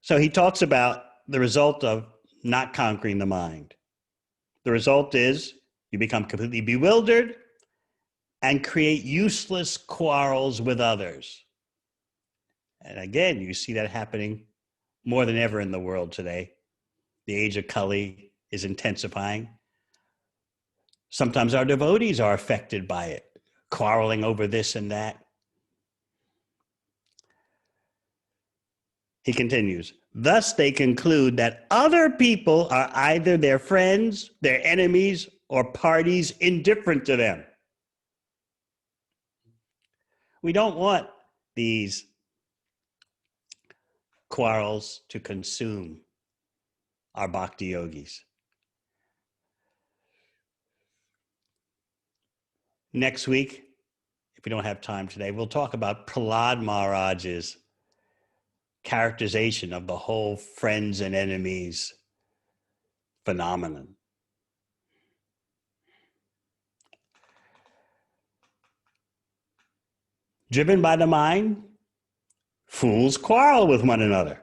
So he talks about the result of not conquering the mind. The result is you become completely bewildered and create useless quarrels with others. And again, you see that happening more than ever in the world today. The age of Kali is intensifying. Sometimes our devotees are affected by it, quarreling over this and that. He continues, thus they conclude that other people are either their friends, their enemies, or parties indifferent to them. We don't want these quarrels to consume our bhakti yogis. Next week, if we don't have time today, we'll talk about Prahlad Maharaj's characterization of the whole friends and enemies phenomenon. Driven by the mind, fools quarrel with one another.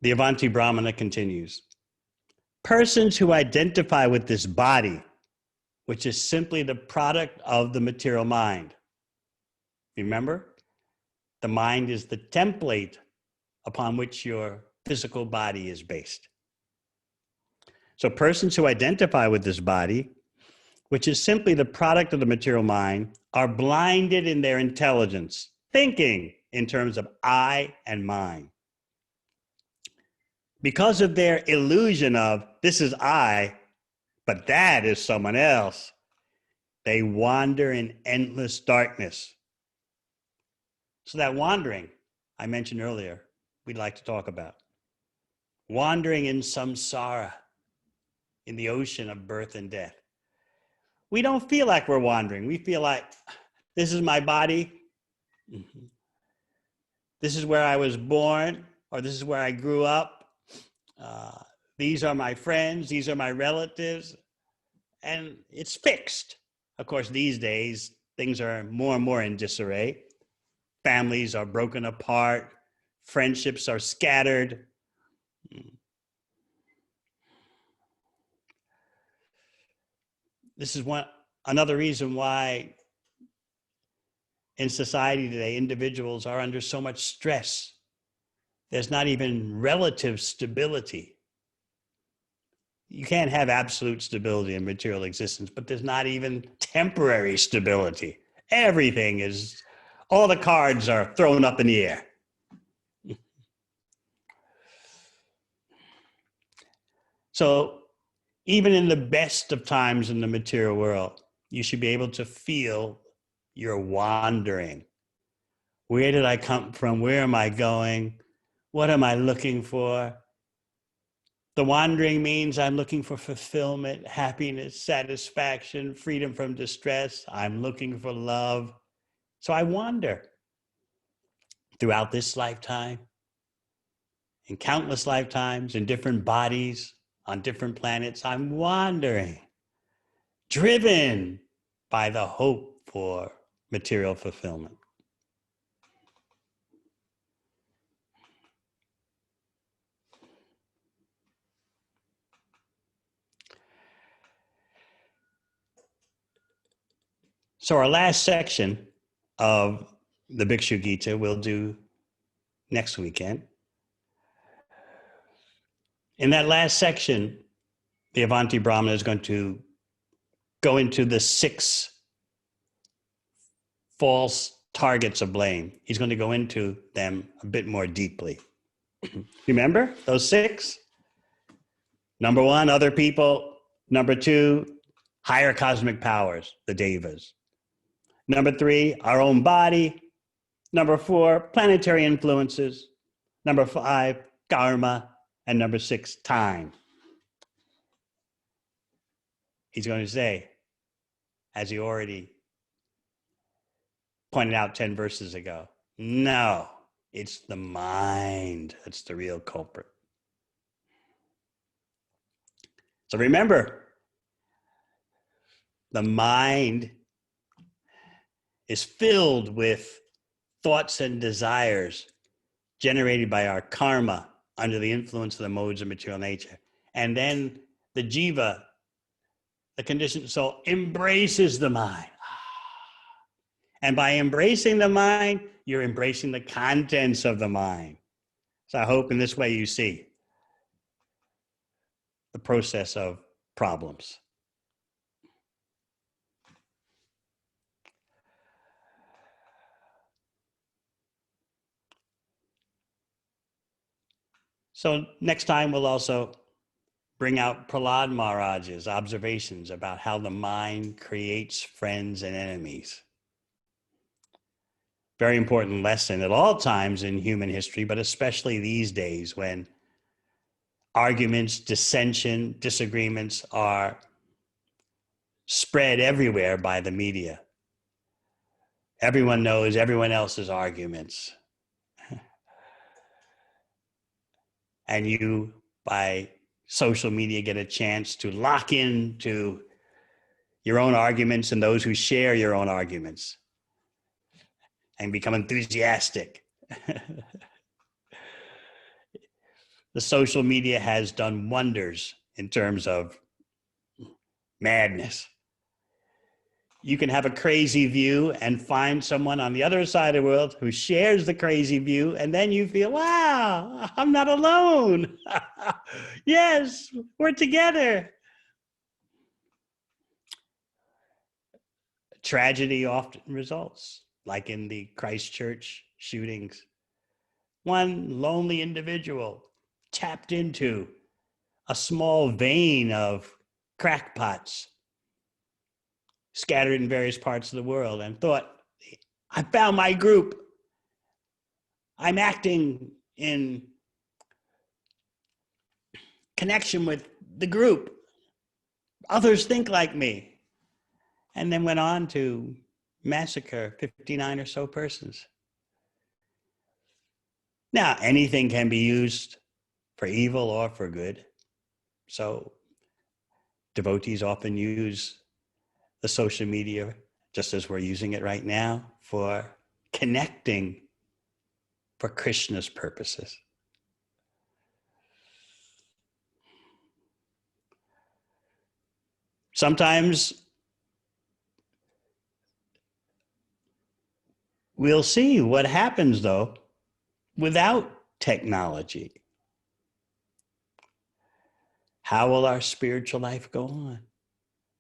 The Avanti Brahmana continues. Persons who identify with this body, which is simply the product of the material mind. Remember, the mind is the template upon which your physical body is based. So persons who identify with this body, which is simply the product of the material mind, are blinded in their intelligence, thinking in terms of I and mine. Because of their illusion of this is I, but that is someone else, they wander in endless darkness. So that wandering I mentioned earlier, we'd like to talk about. Wandering in samsara, in the ocean of birth and death. We don't feel like we're wandering. We feel like this is my body. This is where I was born, or this is where I grew up. These are my friends, these are my relatives, and it's fixed. Of course, these days, things are more and more in disarray. Families are broken apart, friendships are scattered. This is another reason why in society today, individuals are under so much stress. There's not even relative stability. You can't have absolute stability in material existence, but there's not even temporary stability. Everything is, all the cards are thrown up in the air. So even in the best of times in the material world, you should be able to feel you're wandering. Where did I come from? Where am I going? What am I looking for? The wandering means I'm looking for fulfillment, happiness, satisfaction, freedom from distress. I'm looking for love. So I wander throughout this lifetime, in countless lifetimes, in different bodies, on different planets. I'm wandering, driven by the hope for material fulfillment. So our last section of the Bikshu Gita we'll do next weekend. In that last section, the Avanti Brahmana is going to go into the 6 false targets of blame. He's going to go into them a bit more deeply. Remember those 6? Number 1, other people. Number 2, higher cosmic powers, the devas. Number 3, our own body. Number 4, planetary influences. Number 5, karma. And number 6, time. He's going to say, as he already pointed out 10 verses ago, no, it's the mind that's the real culprit. So remember, the mind is filled with thoughts and desires generated by our karma under the influence of the modes of material nature. And then the jiva, the conditioned soul, embraces the mind. And by embracing the mind, you're embracing the contents of the mind. So I hope in this way you see the process of problems. So next time we'll also bring out Prahlad Maharaj's observations about how the mind creates friends and enemies. Very important lesson at all times in human history, but especially these days when arguments, dissension, disagreements are spread everywhere by the media. Everyone knows everyone else's arguments. And you, by social media, get a chance to lock into your own arguments and those who share your own arguments and become enthusiastic. The social media has done wonders in terms of madness. You can have a crazy view and find someone on the other side of the world who shares the crazy view, and then you feel, wow, I'm not alone. Yes, we're together. Tragedy often results, like in the Christchurch shootings. One lonely individual tapped into a small vein of crackpots scattered in various parts of the world and thought, I found my group. I'm acting in connection with the group. Others think like me. And then went on to massacre 59 or so persons. Now, anything can be used for evil or for good. So devotees often use the social media, just as we're using it right now, for connecting for Krishna's purposes. Sometimes we'll see what happens, though, without technology. How will our spiritual life go on?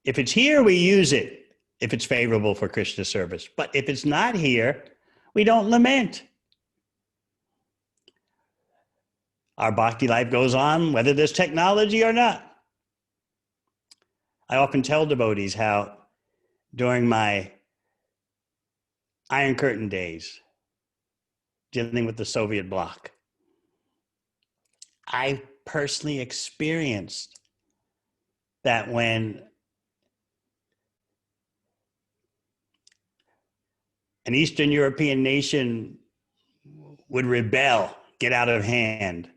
If it's here, we use it. if it's favorable for Krishna service. But if it's not here, we don't lament. Our bhakti life goes on whether there's technology or not. I often tell devotees how during my Iron Curtain days, dealing with the Soviet bloc, I personally experienced that when an Eastern European nation would rebel, get out of hand,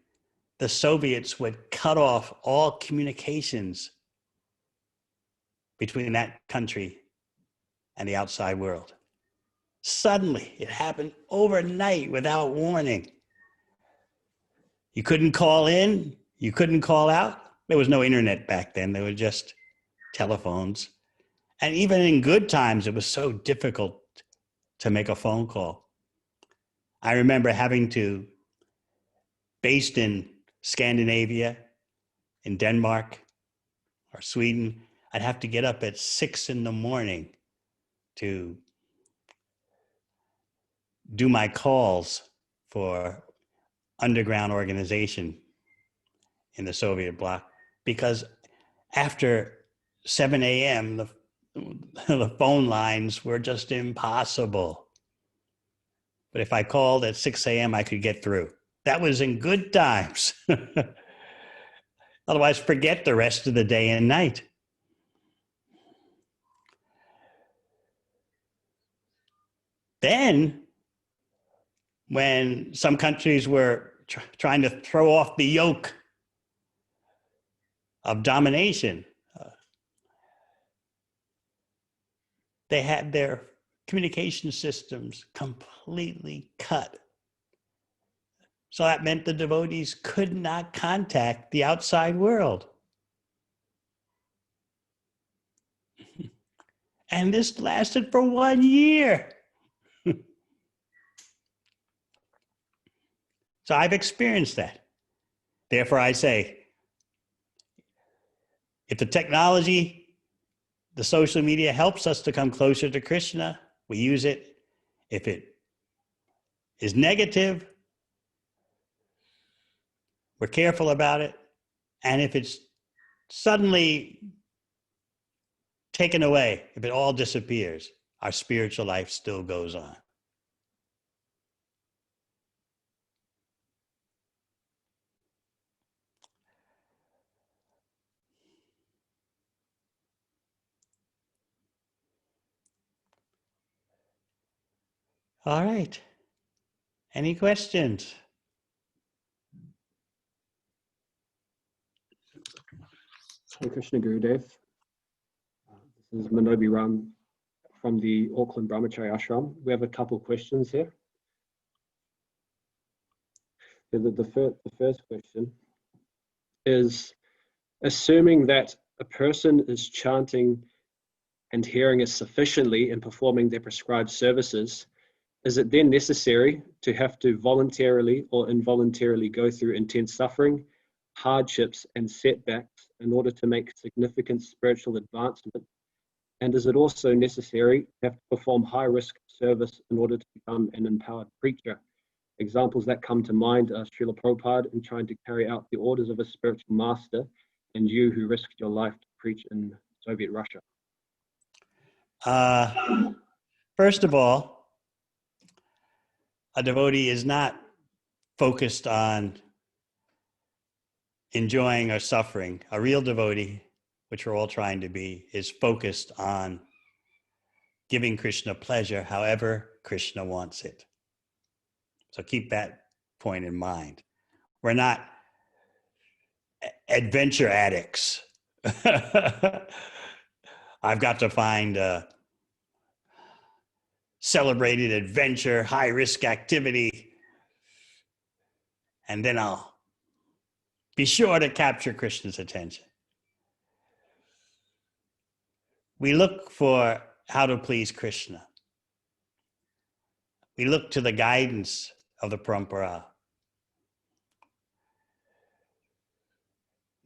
the Soviets would cut off all communications between that country and the outside world. Suddenly, it happened overnight without warning. You couldn't call in, you couldn't call out. There was no internet back then, there were just telephones. And even in good times, it was so difficult to make a phone call. I remember having to, based in Scandinavia, in Denmark or Sweden, I'd have to get up at 6 a.m. to do my calls for underground organization in the Soviet bloc, because after 7 a.m., the phone lines were just impossible. But if I called at 6 a.m., I could get through. That was in good times. Otherwise, forget the rest of the day and night. Then, when some countries were trying to throw off the yoke of domination, they had their communication systems completely cut. So that meant the devotees could not contact the outside world. And this lasted for 1 year. So I've experienced that. Therefore, I say, if the technology, the social media helps us to come closer to Krishna, we use it. If it is negative, we're careful about it. And if it's suddenly taken away, if it all disappears, our spiritual life still goes on. All right. Any questions? Hare Krishna Gurudev. This is Manobi Ram from the Auckland Brahmachari Ashram. We have a couple questions here. The first question is, assuming that a person is chanting and hearing us sufficiently and performing their prescribed services, is it then necessary to have to voluntarily or involuntarily go through intense suffering, hardships, and setbacks in order to make significant spiritual advancement? And is it also necessary to have to perform high-risk service in order to become an empowered preacher? Examples that come to mind are Srila Prabhupada in trying to carry out the orders of a spiritual master, and you who risked your life to preach in Soviet Russia. First of all, a devotee is not focused on enjoying or suffering. A real devotee, which we're all trying to be, is focused on giving Krishna pleasure however Krishna wants it. So keep that point in mind. We're not adventure addicts. I've got to find a celebrated adventure, high-risk activity, and then I'll be sure to capture Krishna's attention. We look for how to please Krishna. We look to the guidance of the parampara.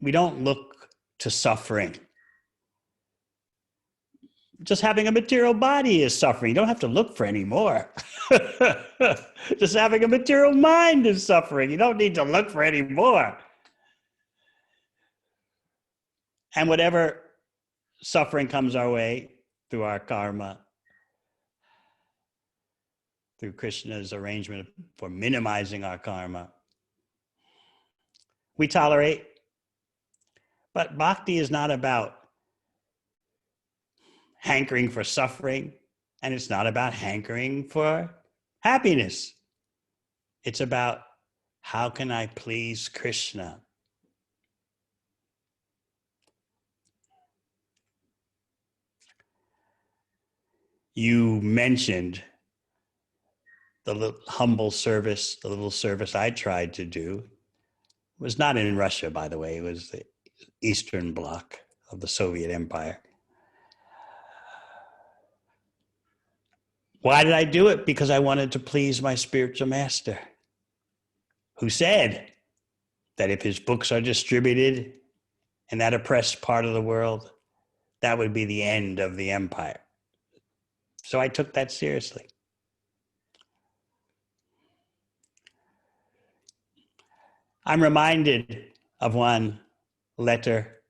We don't look to suffering. just having a material body is suffering. You don't have to look for any more. Just having a material mind is suffering. You don't need to look for any more. And whatever suffering comes our way through our karma, through Krishna's arrangement for minimizing our karma, we tolerate. But bhakti is not about hankering for suffering, and it's not about hankering for happiness. It's about how can I please Krishna? You mentioned the little humble service, the little service I tried to do. It was not in Russia, by the way. It was the Eastern Bloc of the Soviet Empire. Why did I do it? Because I wanted to please my spiritual master, who said that if his books are distributed in that oppressed part of the world, that would be the end of the empire. So I took that seriously. I'm reminded of one letter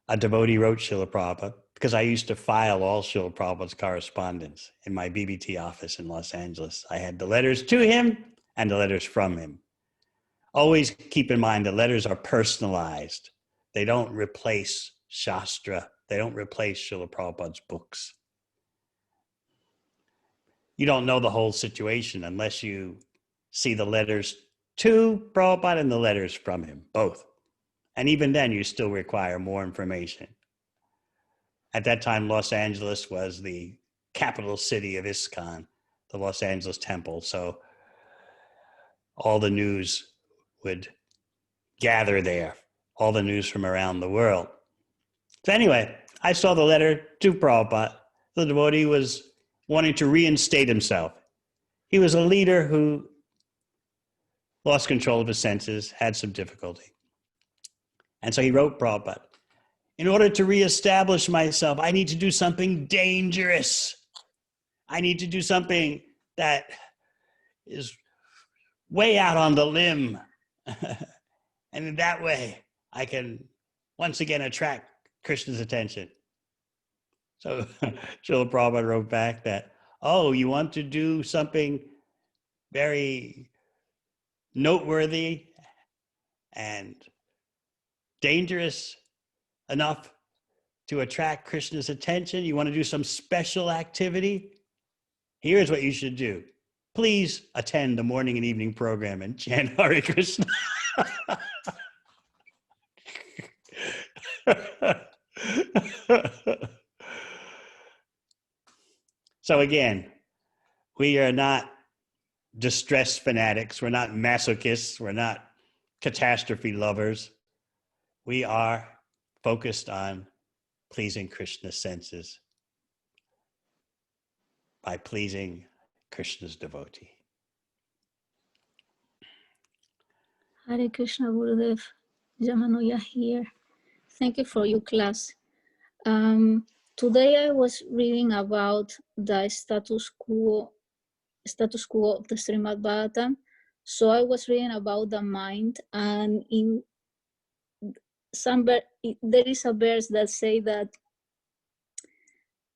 a devotee wrote Srila Prabhupada, because I used to file all Srila Prabhupada's correspondence in my BBT office in Los Angeles. I had the letters to him and the letters from him. Always keep in mind the letters are personalized. They don't replace Shastra. They don't replace Srila Prabhupada's books. You don't know the whole situation unless you see the letters to Prabhupada and the letters from him, both. And even then, you still require more information. At that time, Los Angeles was the capital city of ISKCON, the Los Angeles Temple. So all the news would gather there, all the news from around the world. So anyway, I saw the letter to Prabhupada. The devotee was wanting to reinstate himself. He was a leader who lost control of his senses, had some difficulty. And so he wrote Prabhupada, in order to reestablish myself, I need to do something dangerous. I need to do something that is way out on the limb. And in that way, I can once again attract Krishna's attention. So Srila Prabhupada wrote back that, oh, you want to do something very noteworthy and dangerous enough to attract Krishna's attention? You want to do some special activity? Here's what you should do. Please attend the morning and evening program and chant Hare Krishna. So again, we are not distressed fanatics. We're not masochists. We're not catastrophe lovers. We are focused on pleasing Krishna's senses by pleasing Krishna's devotee. Hare Krishna, Gurudev. Jamanoya here. Thank you for your class. Today I was reading about the status quo of the Srimad Bhagavatam. So I was reading about the mind, and in some there is a verse that say that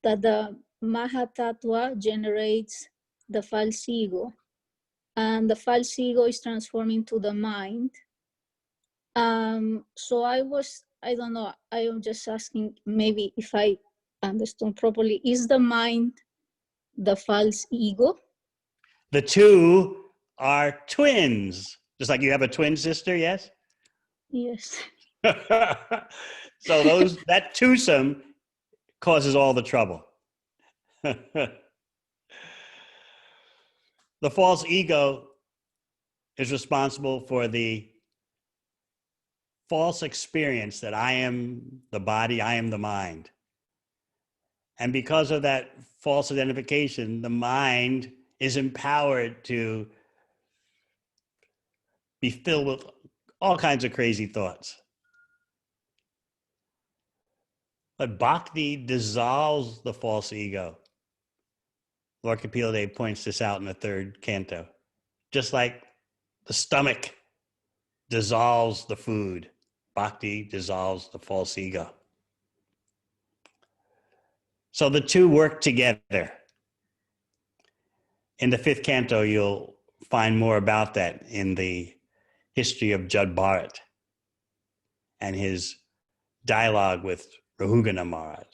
the Mahatattva generates the false ego, and the false ego is transformed into the mind. So I don't know, I am just asking, maybe if I understood properly, is the mind the false ego? The two are twins, just like you have a twin sister, yes? Yes. So that twosome causes all the trouble. The false ego is responsible for the false experience that I am the body, I am the mind. And because of that false identification, the mind is empowered to be filled with all kinds of crazy thoughts. But bhakti dissolves the false ego. Lord Kapila Dev points this out in the third canto. Just like the stomach dissolves the food, bhakti dissolves the false ego. So the two work together. In the fifth canto, you'll find more about that in the history of Jad Bharat and his dialogue with Rahugana Maharaj.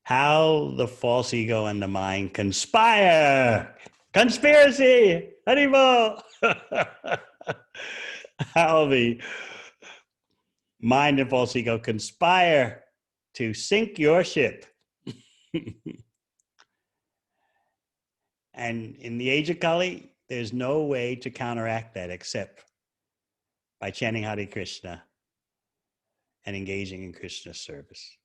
How the false ego and the mind conspire. Conspiracy! Haribol! How the mind and false ego conspire to sink your ship. And in the age of Kali, there's no way to counteract that except by chanting Hare Krishna and engaging in Krishna's service.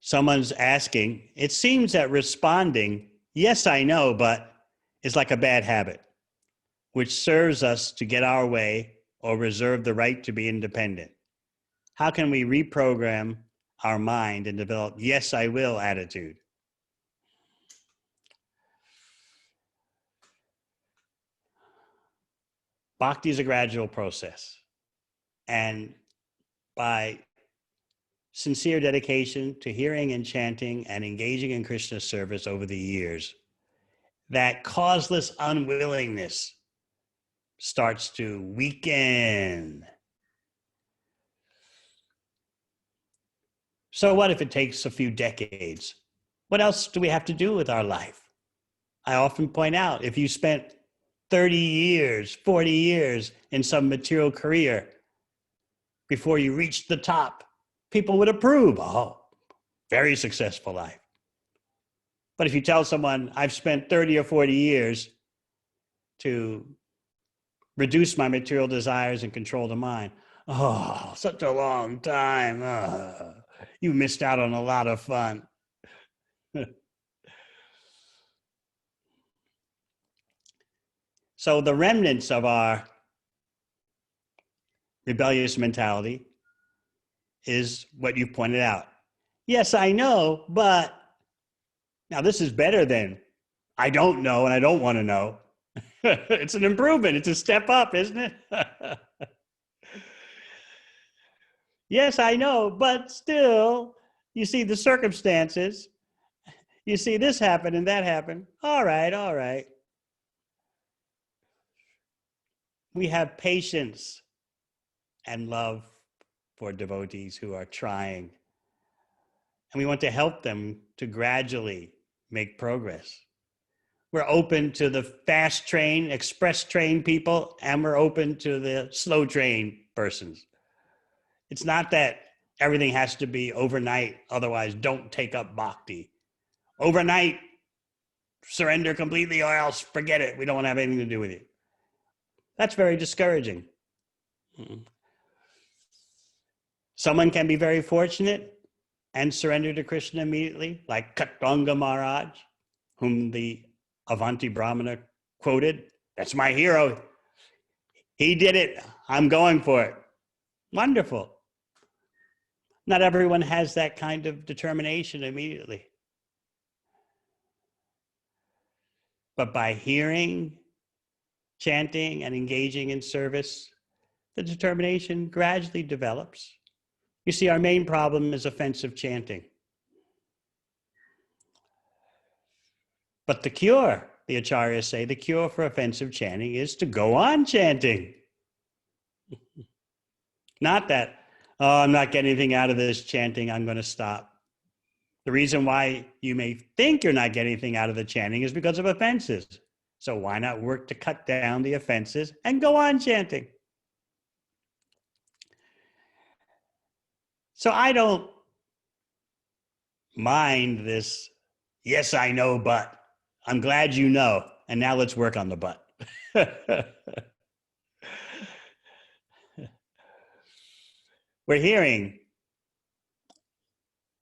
Someone's asking, it seems that responding, yes, I know, but is like a bad habit, which serves us to get our way or reserve the right to be independent. How can we reprogram our mind and develop yes, I will attitude? Bhakti is a gradual process. And by sincere dedication to hearing and chanting and engaging in Krishna's service over the years, that causeless unwillingness starts to weaken. So what if it takes a few decades? What else do we have to do with our life? I often point out, if you spent 30 years, 40 years in some material career before you reached the top, people would approve. Oh, very successful life. But if you tell someone, I've spent 30 or 40 years to reduce my material desires and control the mind, oh, such a long time. You missed out on a lot of fun. So the remnants of our rebellious mentality is what you pointed out. Yes, I know, but now this is better than I don't know and I don't want to know. It's an improvement. It's a step up, isn't it? Yes, I know, but still, you see the circumstances. You see this happen and that happen. All right, all right. We have patience and love for devotees who are trying. And we want to help them to gradually make progress. We're open to the fast train, express train people, and we're open to the slow train persons. It's not that everything has to be overnight, otherwise don't take up bhakti. Overnight, surrender completely or else forget it. We don't want to have anything to do with you. That's very discouraging. Someone can be very fortunate and surrender to Krishna immediately, like Katanga Maharaj, whom the Avanti Brahmana quoted. That's my hero. He did it. I'm going for it. Wonderful. Not everyone has that kind of determination immediately. But by hearing, chanting, and engaging in service, the determination gradually develops. You see, our main problem is offensive chanting. But the cure, the acharyas say, the cure for offensive chanting is to go on chanting. Not that, oh, I'm not getting anything out of this chanting, I'm going to stop. The reason why you may think you're not getting anything out of the chanting is because of offenses. So why not work to cut down the offenses and go on chanting? So I don't mind this, yes, I know, but I'm glad you know. And now let's work on the but. We're hearing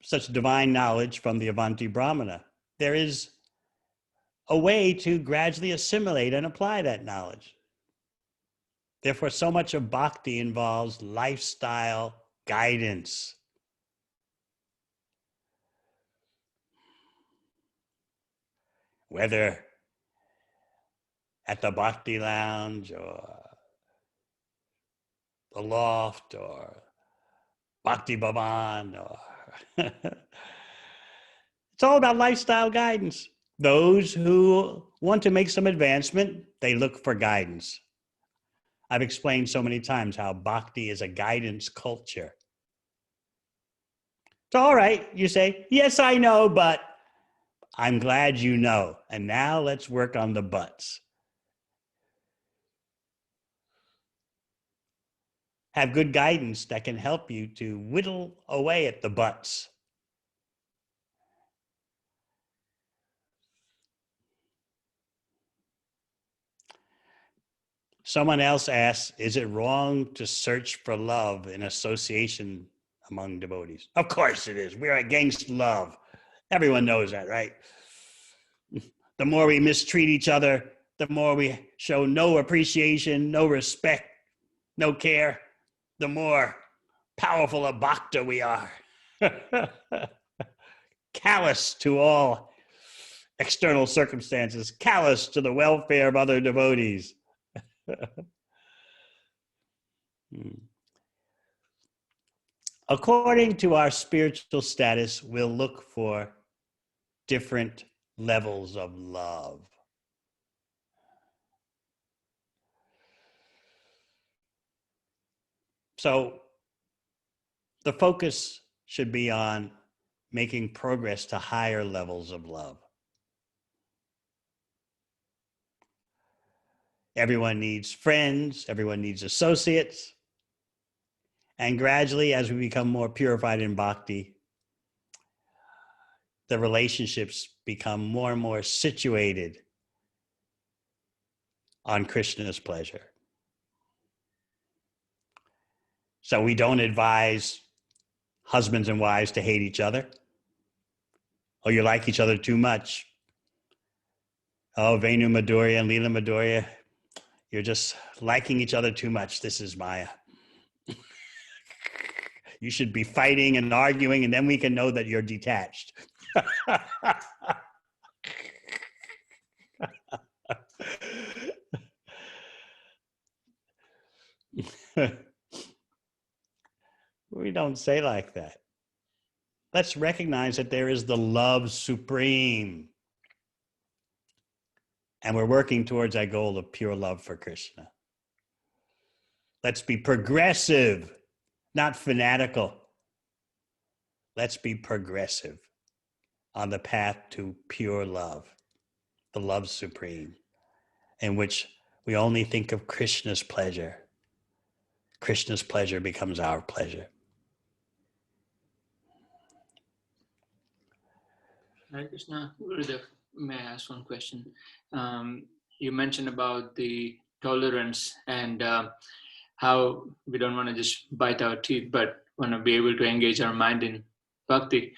such divine knowledge from the Avanti Brahmana. There is a way to gradually assimilate and apply that knowledge. Therefore, so much of bhakti involves lifestyle guidance. Whether at the bhakti lounge or the loft or Bhakti Bhavan or it's all about lifestyle guidance. Those who want to make some advancement, they look for guidance. I've explained so many times how bhakti is a guidance culture. It's all right, you say, yes, I know, but I'm glad you know. And now let's work on the buts. Have good guidance that can help you to whittle away at the buts. Someone else asks, is it wrong to search for love in association among devotees? Of course it is. We're against love. Everyone knows that, right? The more we mistreat each other, the more we show no appreciation, no respect, no care, the more powerful a bhakta we are. Callous to all external circumstances, callous to the welfare of other devotees. According to our spiritual status, we'll look for different levels of love. So the focus should be on making progress to higher levels of love. Everyone needs friends, everyone needs associates. And gradually, as we become more purified in bhakti, the relationships become more and more situated on Krishna's pleasure. So we don't advise husbands and wives to hate each other. Oh, you like each other too much. Oh, Venu Madhurya and Leela Madhurya, you're just liking each other too much. This is Maya. You should be fighting and arguing, and then we can know that you're detached. We don't say like that. Let's recognize that there is the love supreme. And we're working towards that goal of pure love for Krishna. Let's be progressive, not fanatical. Let's be progressive on the path to pure love, the love supreme, in which we only think of Krishna's pleasure. Krishna's pleasure becomes our pleasure. Hare Krishna, Gurudev, may I ask one question? You mentioned about the tolerance and how we don't want to just bite our teeth, but want to be able to engage our mind in bhakti.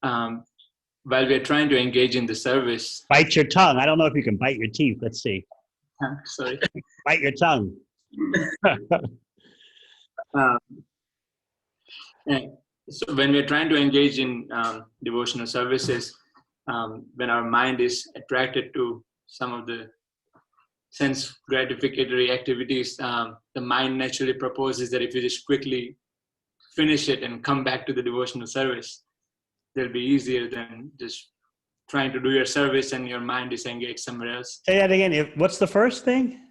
While we're trying to engage in the service. Bite your tongue. I don't know if you can bite your teeth. Let's see. Sorry. Bite your tongue. So when we're trying to engage in devotional services, when our mind is attracted to some of the sense gratificatory activities, the mind naturally proposes that if you just quickly finish it and come back to the devotional service, it'll be easier than just trying to do your service and your mind is engaged somewhere else. Say that again. What's the first thing?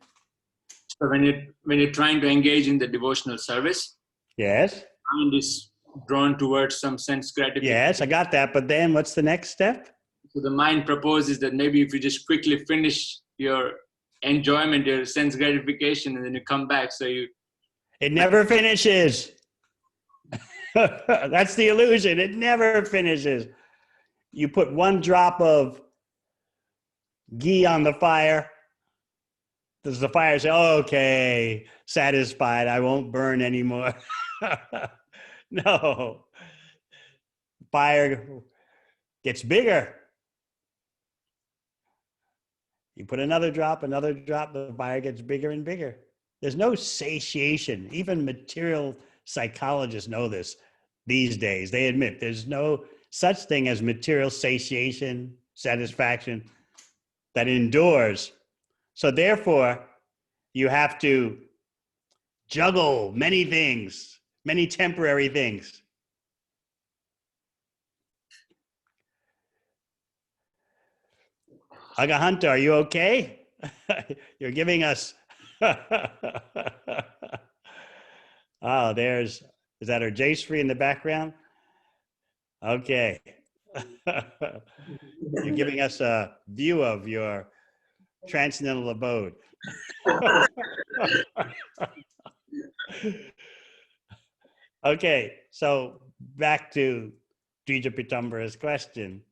So when you're trying to engage in the devotional service, Yes. mind is drawn towards some sense gratification. Yes, I got that. But then what's the next step? So the mind proposes that maybe if you just quickly finish your enjoyment, your sense gratification, and then you come back. So it never finishes. That's the illusion. It never finishes. You put one drop of ghee on the fire. Does the fire say, oh, okay, satisfied, I won't burn anymore? No. Fire gets bigger. You put another drop, the fire gets bigger and bigger. There's no satiation. Even material psychologists know this these days. They admit there's no such thing as material satiation, satisfaction that endures. So therefore, you have to juggle many things, many temporary things. Agahanta, are you okay? You're giving us. Oh, is that our Jayshree in the background? Okay. You're giving us a view of your transcendental abode. Okay, so back to Dvija Pitambara's question.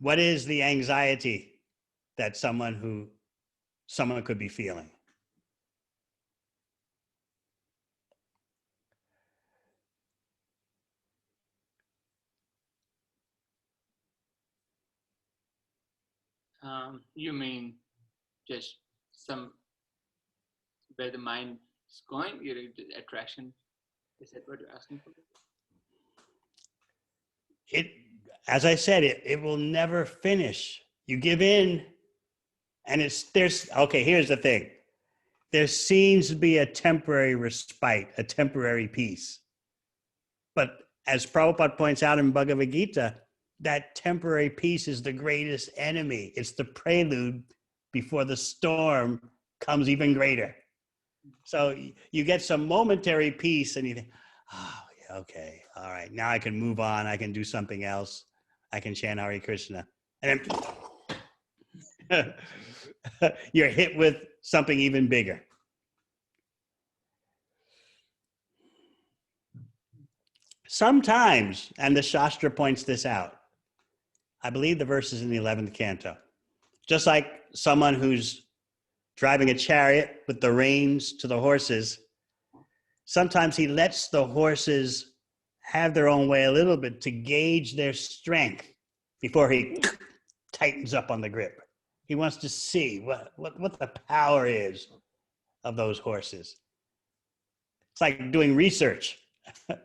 What is the anxiety that someone could be feeling? You mean just where the mind is going, the attraction? Is that what you're asking for? As I said, it will never finish. You give in, and here's the thing. There seems to be a temporary respite, a temporary peace. But as Prabhupada points out in Bhagavad Gita, that temporary peace is the greatest enemy. It's the prelude before the storm comes even greater. So you get some momentary peace and you think, oh, yeah, okay, all right, now I can move on. I can do something else. I can chant Hare Krishna. And then you're hit with something even bigger. Sometimes, and the Shastra points this out, I believe the verse is in the 11th canto, just like someone who's driving a chariot with the reins to the horses, sometimes he lets the horses have their own way a little bit to gauge their strength before he tightens up on the grip. He wants to see what the power is of those horses. It's like doing research. How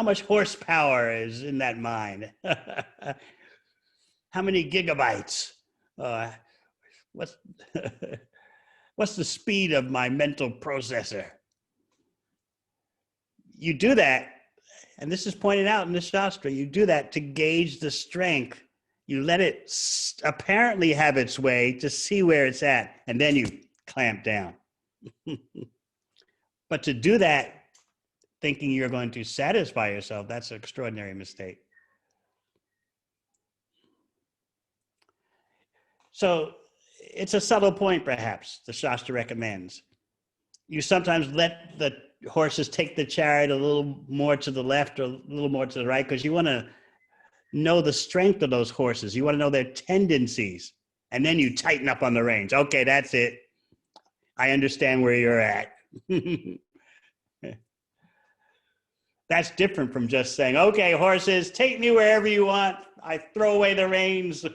much horsepower is in that mind? How many gigabytes? What's the speed of my mental processor? You do that, and this is pointed out in the Shastra, you do that to gauge the strength. You let it apparently have its way to see where it's at, and then you clamp down. But to do that thinking you're going to satisfy yourself, that's an extraordinary mistake. So it's a subtle point, perhaps, the Shastra recommends. You sometimes let the horses take the chariot a little more to the left or a little more to the right because you want to know the strength of those horses. You want to know their tendencies. And then you tighten up on the reins. Okay, that's it. I understand where you're at. That's different from just saying, okay, horses, take me wherever you want. I throw away the reins.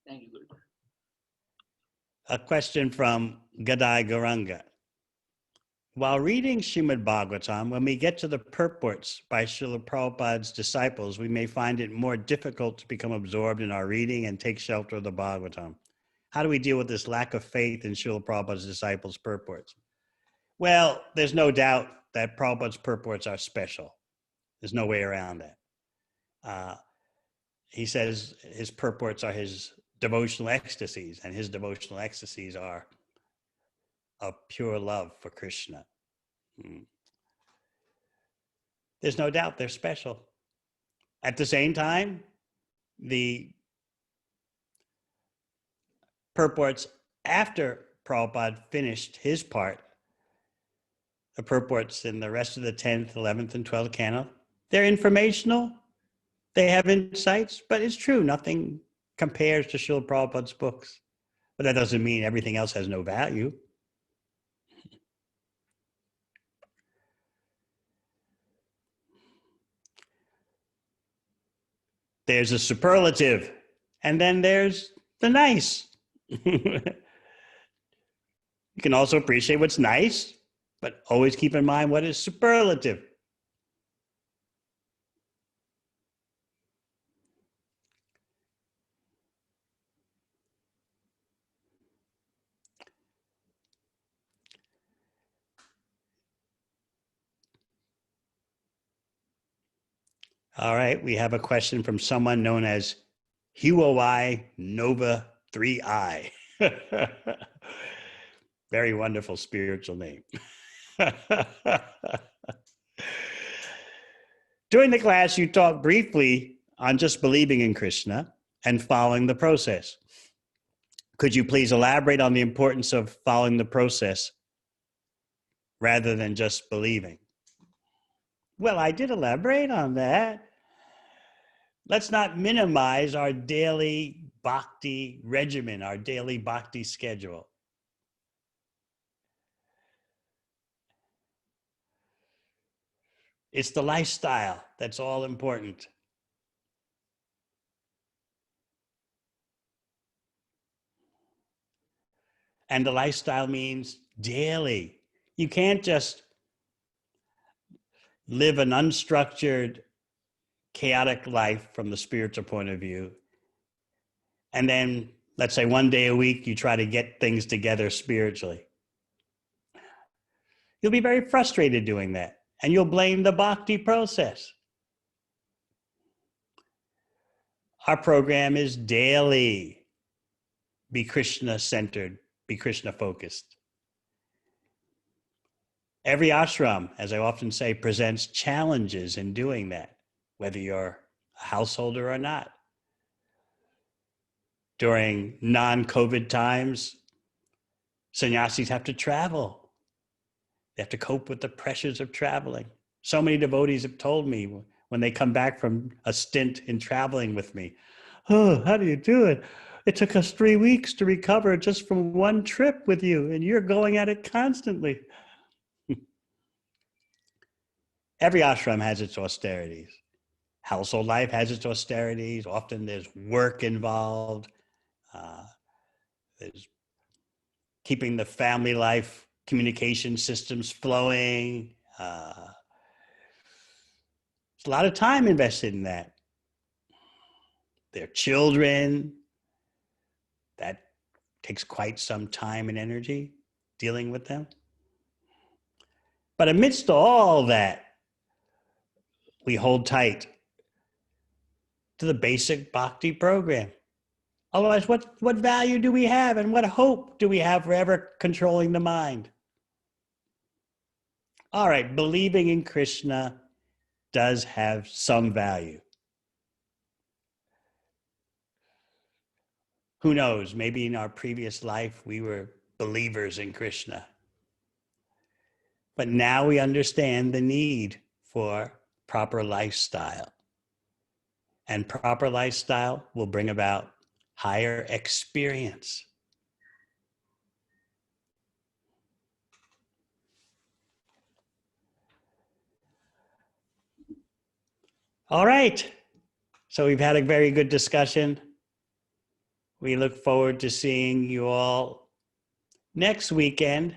Thank you, Guru. A question from Gadai Garanga. While reading Srimad Bhagavatam, when we get to the purports by Srila Prabhupada's disciples, we may find it more difficult to become absorbed in our reading and take shelter of the Bhagavatam. How do we deal with this lack of faith in Srila Prabhupada's disciples' purports? Well, there's no doubt that Prabhupada's purports are special. There's no way around that. He says his purports are his devotional ecstasies, and his devotional ecstasies are of pure love for Krishna. There's no doubt they're special. At the same time, the purports after Prabhupada finished his part, the purports in the rest of the 10th, 11th, and 12th canto, they're informational. They have insights, but it's true, nothing compares to Srila Prabhupada's books. But that doesn't mean everything else has no value. There's a superlative, and then there's the nice. You can also appreciate what's nice, but always keep in mind what is superlative. All right, we have a question from someone known as HUOI Nova 3I. Very wonderful spiritual name. During the class, you talked briefly on just believing in Krishna and following the process. Could you please elaborate on the importance of following the process rather than just believing? Well, I did elaborate on that. Let's not minimize our daily bhakti regimen, our daily bhakti schedule. It's the lifestyle that's all important. And the lifestyle means daily. You can't just live an unstructured, chaotic life from the spiritual point of view. And then, let's say 1 day a week, you try to get things together spiritually. You'll be very frustrated doing that. And you'll blame the bhakti process. Our program is daily. Be Krishna-centered, be Krishna-focused. Every ashram, as I often say, presents challenges in doing that, whether you're a householder or not. During non-COVID times, sannyasis have to travel. They have to cope with the pressures of traveling. So many devotees have told me when they come back from a stint in traveling with me, "Oh, how do you do it? It took us 3 weeks to recover just from one trip with you, and you're going at it constantly." Every ashram has its austerities. Household life has its austerities. Often there's work involved. There's keeping the family life communication systems flowing. There's a lot of time invested in that. Their children, that takes quite some time and energy dealing with them. But amidst all that, we hold tight to the basic bhakti program. Otherwise, what value do we have and what hope do we have for ever controlling the mind? All right, believing in Krishna does have some value. Who knows, maybe in our previous life we were believers in Krishna. But now we understand the need for proper lifestyle. And proper lifestyle will bring about higher experience. All right. So we've had a very good discussion. We look forward to seeing you all next weekend